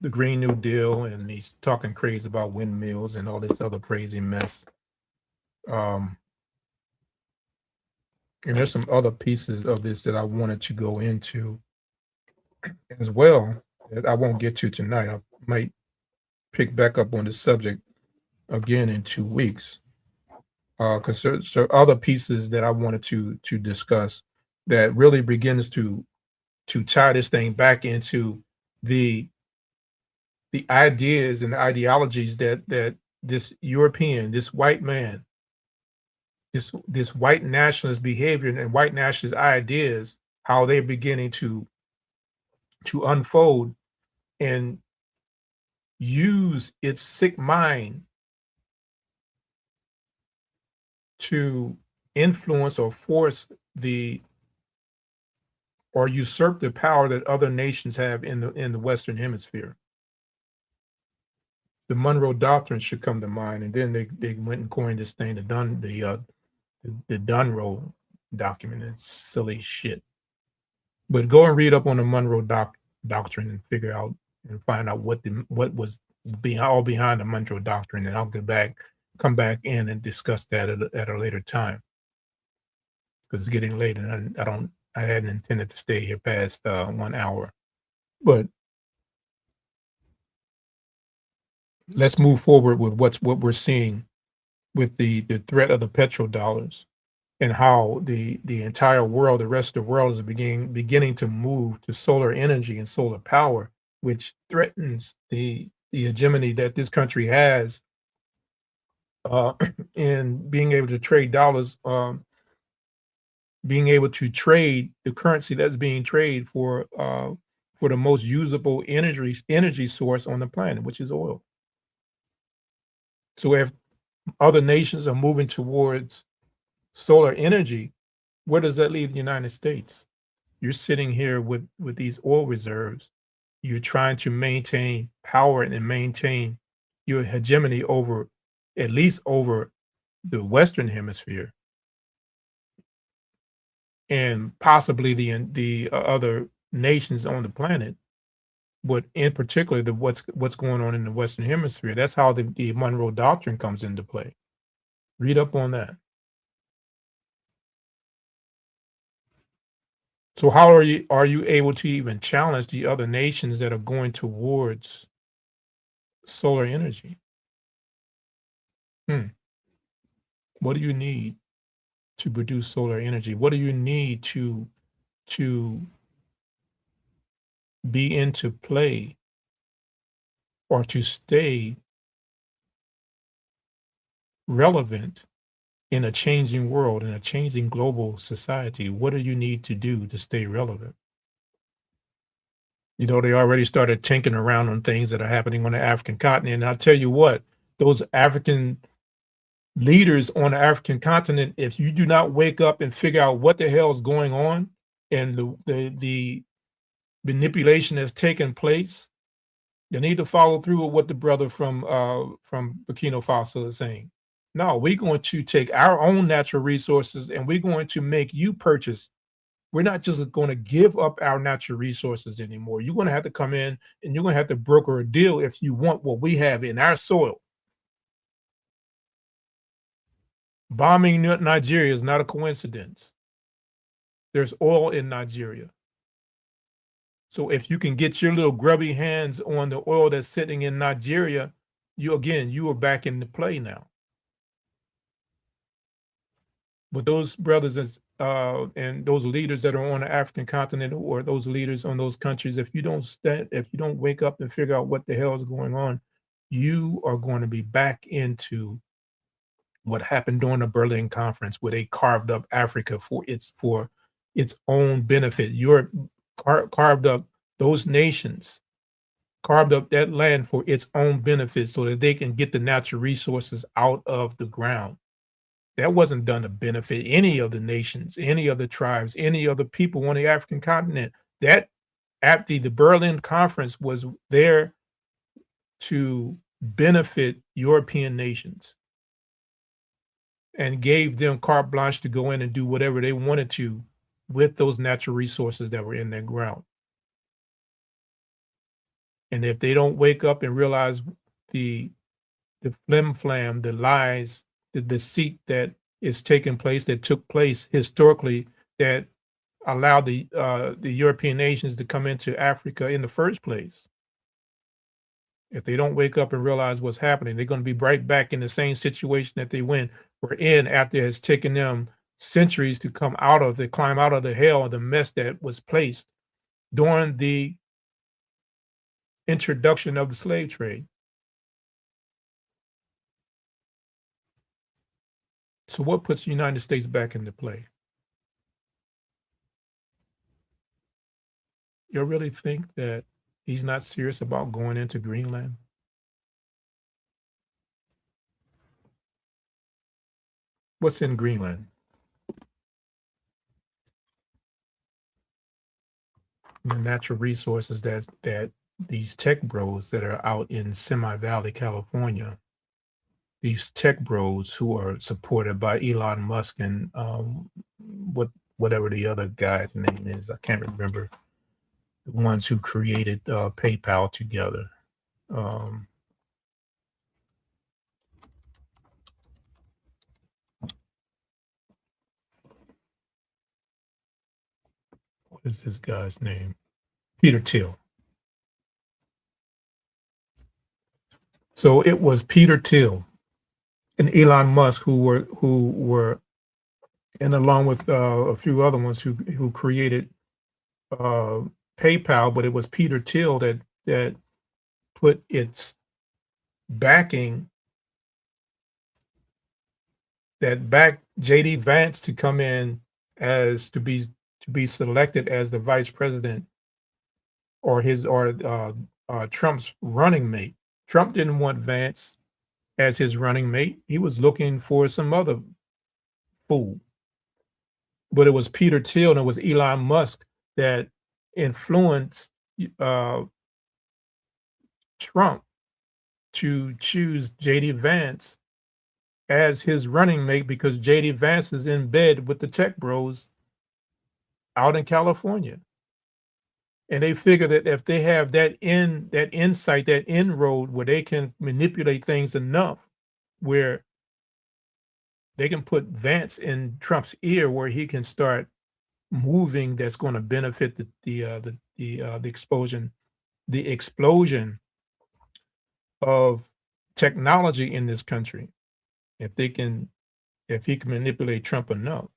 the Green New Deal, and he's talking crazy about windmills and all this other crazy mess. And there's some other pieces of this that I wanted to go into as well that I won't get to tonight. I might pick back up on the subject again in 2 weeks, because there's other pieces that I wanted to discuss that really begins to tie this thing back into the ideas and the ideologies that this European, this white man, this white nationalist behavior and white nationalist ideas, how they're beginning to unfold and use its sick mind to influence or force or usurp the power that other nations have in the Western Hemisphere. The Monroe Doctrine should come to mind, and then they went and coined this thing, the Dunroe document. It's silly shit. But go and read up on the Monroe Doctrine and figure out and find out what was behind the Monroe Doctrine, and I'll come back in and discuss that at a later time, because it's getting late, and I hadn't intended to stay here past 1 hour. But let's move forward with what we're seeing with the threat of the petrodollars, and how the entire world, the rest of the world, is beginning to move to solar energy and solar power, which threatens the hegemony that this country has in being able to trade dollars, being able to trade the currency that's being traded for the most usable energy source on the planet, which is oil. So if other nations are moving towards solar energy, where does that leave the United States? You're sitting here with these oil reserves. You're trying to maintain power and maintain your hegemony at least over the Western Hemisphere, and possibly the other nations on the planet, but in particular what's going on in the Western Hemisphere. That's how the Monroe Doctrine comes into play. Read up on that. So how are you able to even challenge the other nations that are going towards solar energy? What do you need to produce solar energy? What do you need to be into play or to stay relevant in a changing world, in a changing global society? What do you need to do to stay relevant? They already started tinkering around on things that are happening on the African continent. And I'll tell you what, those African leaders on the African continent, if you do not wake up and figure out what the hell is going on and the manipulation that's taken place, you need to follow through with what the brother from Burkina Faso is saying. No, we're going to take our own natural resources and we're going to make you purchase. We're not just going to give up our natural resources anymore. You're going to have to come in and you're going to have to broker a deal if you want what we have in our soil. Bombing Nigeria is not a coincidence. There's oil in Nigeria. So if you can get your little grubby hands on the oil that's sitting in Nigeria, you are back in the play now. But those brothers and those leaders that are on the African continent, or those leaders on those countries, if you don't wake up and figure out what the hell is going on, you are going to be back into what happened during the Berlin Conference, where they carved up Africa for its own benefit. Europe carved up those nations, carved up that land for its own benefit so that they can get the natural resources out of the ground. That wasn't done to benefit any of the nations, any of the tribes, any other people on the African continent. That, after the Berlin Conference, was there to benefit European nations and gave them carte blanche to go in and do whatever they wanted to with those natural resources that were in their ground. And if they don't wake up and realize the flim-flam, the lies, the deceit that is taking place, that took place historically, that allowed the European nations to come into Africa in the first place. If they don't wake up and realize what's happening, they're going to be right back in the same situation that they were in after it has taken them centuries to climb out of the hell, the mess that was placed during the introduction of the slave trade. So what puts the United States back into play? You really think that he's not serious about going into Greenland? What's in Greenland? The natural resources that these tech bros that are out in Semi Valley, California, these tech bros who are supported by Elon Musk and whatever the other guy's name is, I can't remember, the ones who created PayPal together. What is this guy's name? Peter Thiel. So it was Peter Thiel and Elon Musk who were, and along with a few other ones who created PayPal, but it was Peter Thiel that put its backing, that backed JD Vance to come in as to be selected as the vice president or Trump's running mate. Trump didn't want Vance as his running mate. He was looking for some other fool. But it was Peter Thiel and it was Elon Musk that influenced Trump to choose JD Vance as his running mate, because JD Vance is in bed with the tech bros out in California. And they figure that if they have that insight, that inroad where they can manipulate things enough where they can put Vance in Trump's ear where he can start moving, that's going to benefit the explosion of technology in this country. If he can manipulate Trump enough.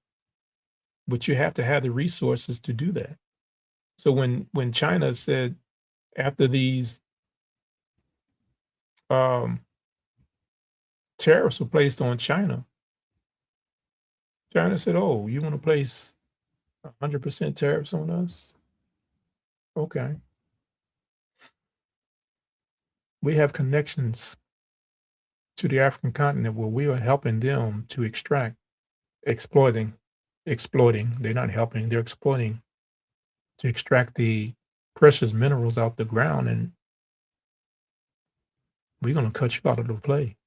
But you have to have the resources to do that. So when China said, after these tariffs were placed on China, China said, "Oh, you want to place 100% tariffs on us? Okay." We have connections to the African continent where we are helping them to exploiting. They're not helping, they're exploiting to extract the precious minerals out the ground, and we're going to cut you out of the play.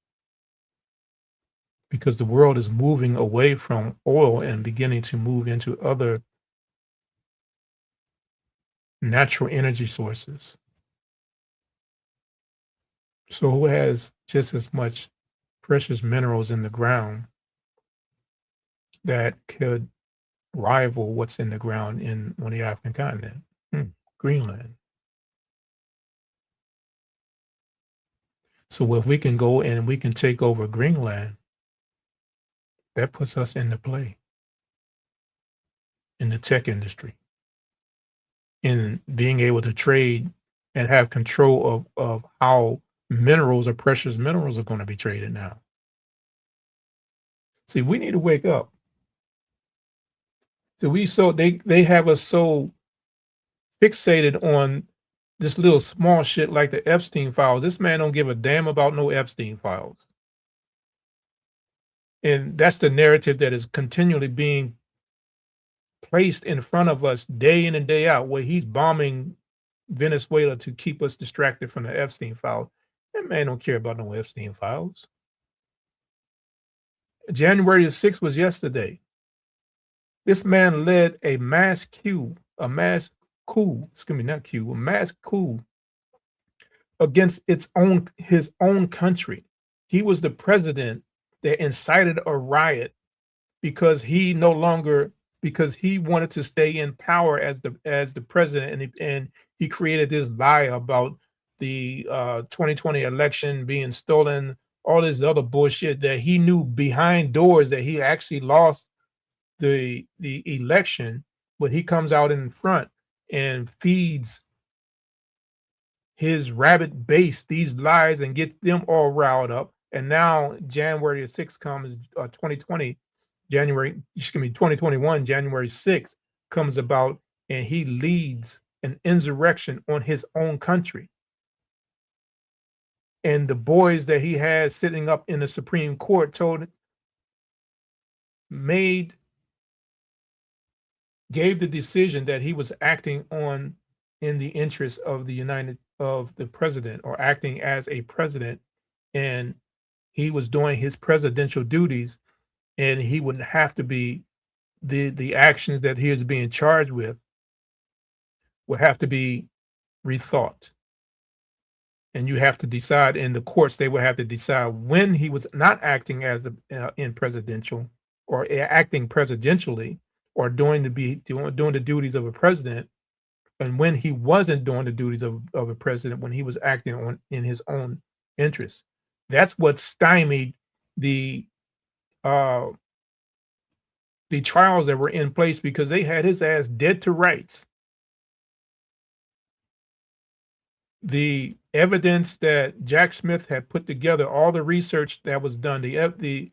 Because the world is moving away from oil and beginning to move into other natural energy sources. So who has just as much precious minerals in the ground that could rival what's in the ground on the African continent. Greenland. So if we can go and we can take over Greenland, that puts us into play in the tech industry, in being able to trade and have control of how minerals or precious minerals are going to be traded now. See, we need to wake up. So they have us so fixated on this little small shit like the Epstein files. This man don't give a damn about no Epstein files. And that's the narrative that is continually being placed in front of us day in and day out, where he's bombing Venezuela to keep us distracted from the Epstein files. That man don't care about no Epstein files. January the 6th was yesterday. This man led a mass coup against his own country. He was the president that incited a riot because he wanted to stay in power as the president, and he created this lie about the 2020 election being stolen, all this other bullshit that he knew behind doors that he actually lost the election, but he comes out in front and feeds his rabid base these lies and gets them all riled up. And now January 6th comes, 2021, January 6th comes about, and he leads an insurrection on his own country. And the boys that he has sitting up in the Supreme Court gave the decision that he was acting in the interest of the president, or acting as a president, and he was doing his presidential duties, and he wouldn't have to be the actions that he is being charged with would have to be rethought. And you have to decide in the courts, they would have to decide when he was not acting as in presidential, or acting presidentially, or doing the duties of a president, and when he wasn't doing the duties of a president, when he was acting in his own interest. That's what stymied the trials that were in place, because they had his ass dead to rights. The evidence that Jack Smith had put together, all the research that was done, the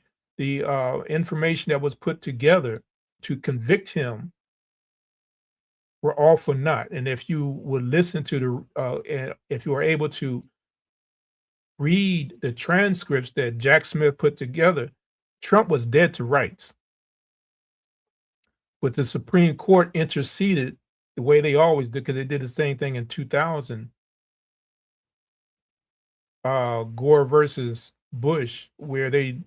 information that was put together to convict him, were all for naught. And if you would listen to if you were able to read the transcripts that Jack Smith put together, Trump was dead to rights. But the Supreme Court interceded the way they always did, because they did the same thing in 2000, Gore versus Bush, where the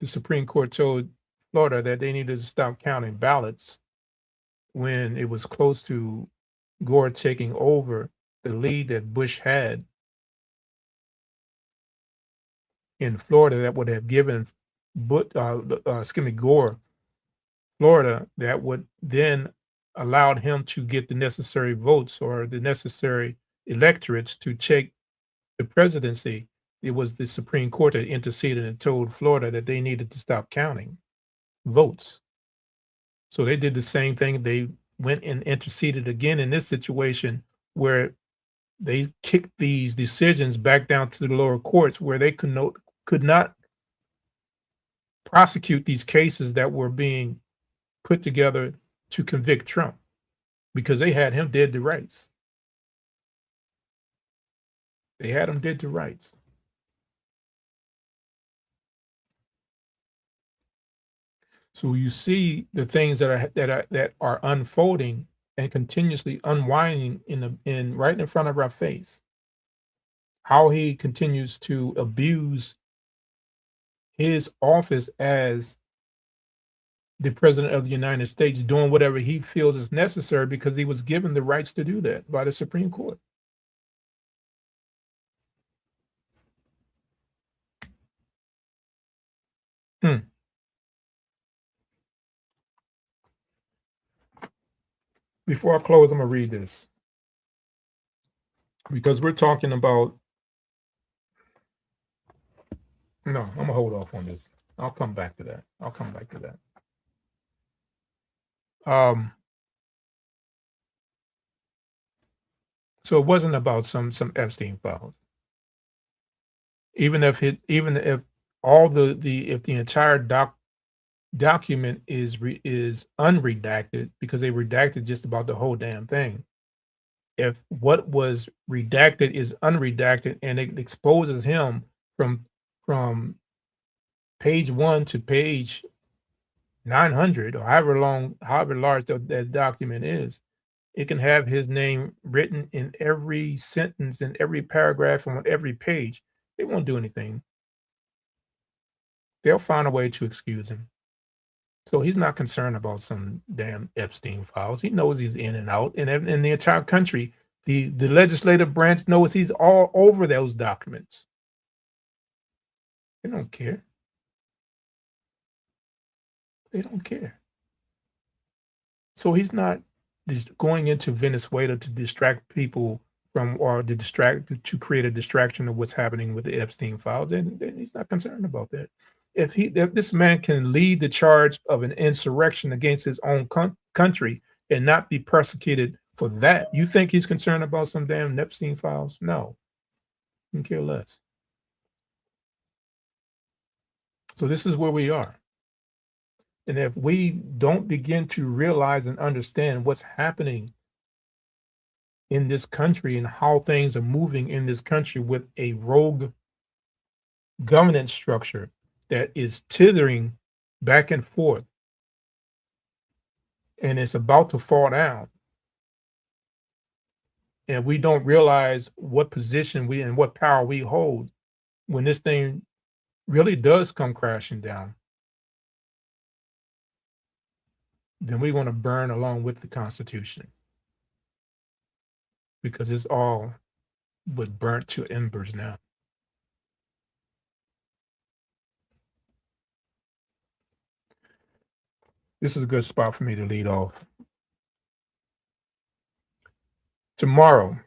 Supreme Court told Florida that they needed to stop counting ballots when it was close to Gore taking over the lead that Bush had in Florida. That would have given Gore Florida, that would then allowed him to get the necessary votes or the necessary electorates to take the presidency. It was the Supreme Court that interceded and told Florida that they needed to stop counting votes. So they did the same thing. They went and interceded again in this situation, where they kicked these decisions back down to the lower courts, where they could not prosecute these cases that were being put together to convict Trump, because they had him dead to rights. They had him dead to rights. So you see the things that are unfolding and continuously unwinding right in front of our face. How he continues to abuse his office as the president of the United States, doing whatever he feels is necessary, because he was given the rights to do that by the Supreme Court. before I close, I'm gonna read this because we're talking about. No, I'm gonna hold off on this. I'll come back to that. So it wasn't about some Epstein files. Even if all if the entire document is unredacted, because they redacted just about the whole damn thing. If what was redacted is unredacted and it exposes him from page 1 to page 900, or however large that document is, it can have his name written in every sentence, in every paragraph, on every page. They won't do anything. They'll find a way to excuse him. So he's not concerned about some damn Epstein files. He knows he's in and out, and in the entire country, the legislative branch knows he's all over those documents. They don't care. They don't care. So he's not just going into Venezuela to distract people from, or to create a distraction of what's happening with the Epstein files. And he's not concerned about that. If this man can lead the charge of an insurrection against his own country and not be persecuted for that, you think he's concerned about some damn Epstein files? No, he can care less. So this is where we are. And if we don't begin to realize and understand what's happening in this country and how things are moving in this country with a rogue governance structure that is tithering back and forth, and it's about to fall down, and we don't realize what position and what power we hold when this thing really does come crashing down, then we're going to burn along with the Constitution, because it's all but burnt to embers now. This is a good spot for me to lead off. Tomorrow,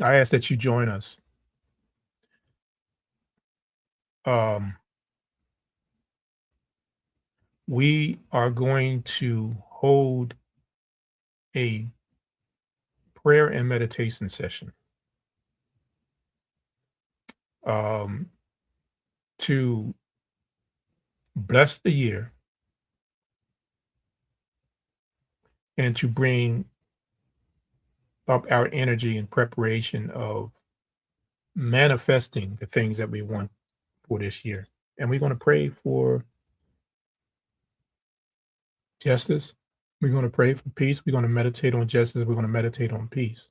I ask that you join us. We are going to hold a prayer and meditation session to bless the year and to bring up our energy in preparation of manifesting the things that we want for this year. And we're going to pray for justice. We're going to pray for peace. We're going to meditate on justice. We're going to meditate on peace.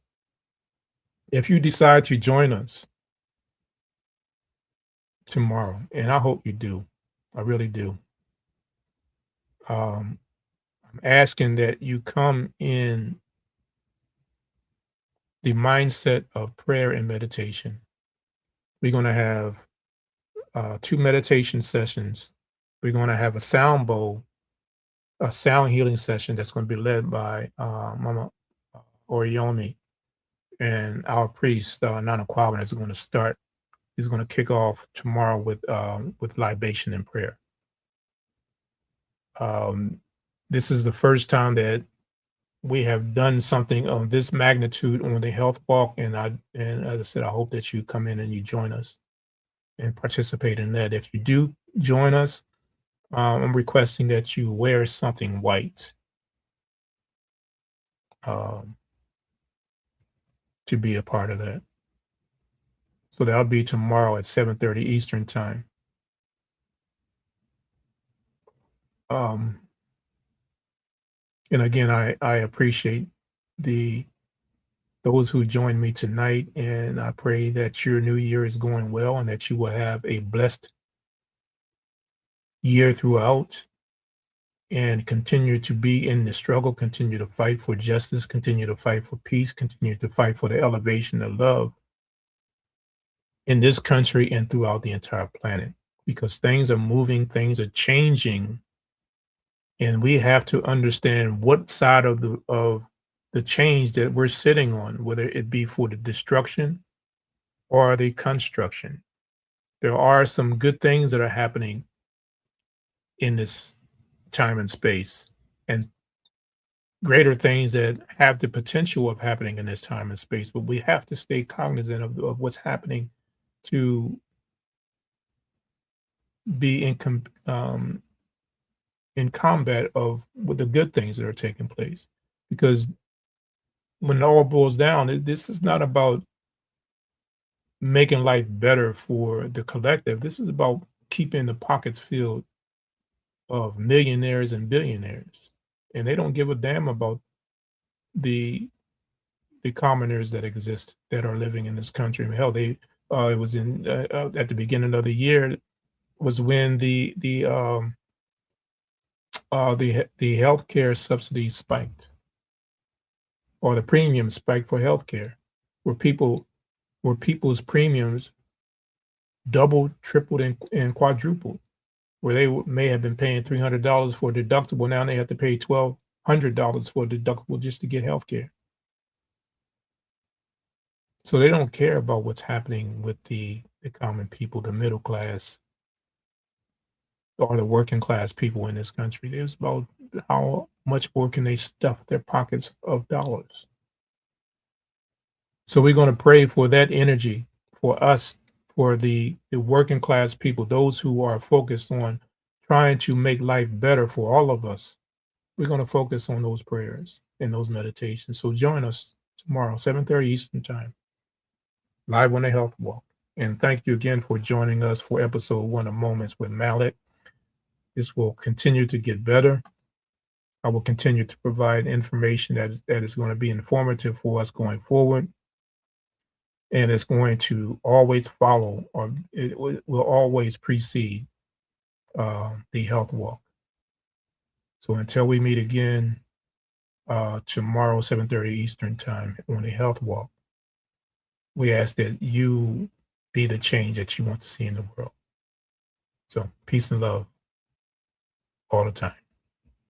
If you decide to join us tomorrow, and I hope you do, I really do, I'm asking that you come in the mindset of prayer and meditation. We're going to have 2 meditation sessions. We're going to have a sound bowl, a sound healing session that's going to be led by Mama Oriyomi, and our priest, Nana Kwabena, is going to start. He's going to kick off tomorrow with libation and prayer. This is the first time that we have done something of this magnitude on the health walk, and as I said, I hope that you come in and you join us and participate in that. If you do join us, I'm requesting that you wear something white to be a part of that. So that'll be tomorrow at 7:30 Eastern time. And again, I appreciate those who joined me tonight, and I pray that your new year is going well and that you will have a blessed year throughout, and continue to be in the struggle, continue to fight for justice, continue to fight for peace, continue to fight for the elevation of love in this country and throughout the entire planet, because things are moving, things are changing And we have to understand what side of the change that we're sitting on, whether it be for the destruction or the construction. There are some good things that are happening in this time and space, and greater things that have the potential of happening in this time and space. But we have to stay cognizant of what's happening to be in combat of with the good things that are taking place. Because when it all boils down, this is not about making life better for the collective. This is about keeping the pockets filled of millionaires and billionaires, and they don't give a damn about the commoners that exist that are living in this country. Hell, they it was in at the beginning of the year was when the healthcare subsidy spiked, or the premium spiked for healthcare, where people's premiums doubled, tripled, and quadrupled. Where they may have been paying $300 for a deductible, now they have to pay $1,200 for a deductible just to get health care. So they don't care about what's happening with the common people, the middle class, or the working class people in this country. It's about how much more can they stuff their pockets of dollars. So we're going to pray for that energy for us, for the working class people, those who are focused on trying to make life better for all of us. We're going to focus on those prayers and those meditations. So join us tomorrow, 7:30 Eastern Time, live on the Health Walk. And thank you again for joining us for episode 1 of Moments with Malik. This will continue to get better. I will continue to provide information that is going to be informative for us going forward. And it's going to always follow, or it will always precede the health walk. So until we meet again tomorrow, 7:30 Eastern Time on the health walk, we ask that you be the change that you want to see in the world. So peace and love all the time.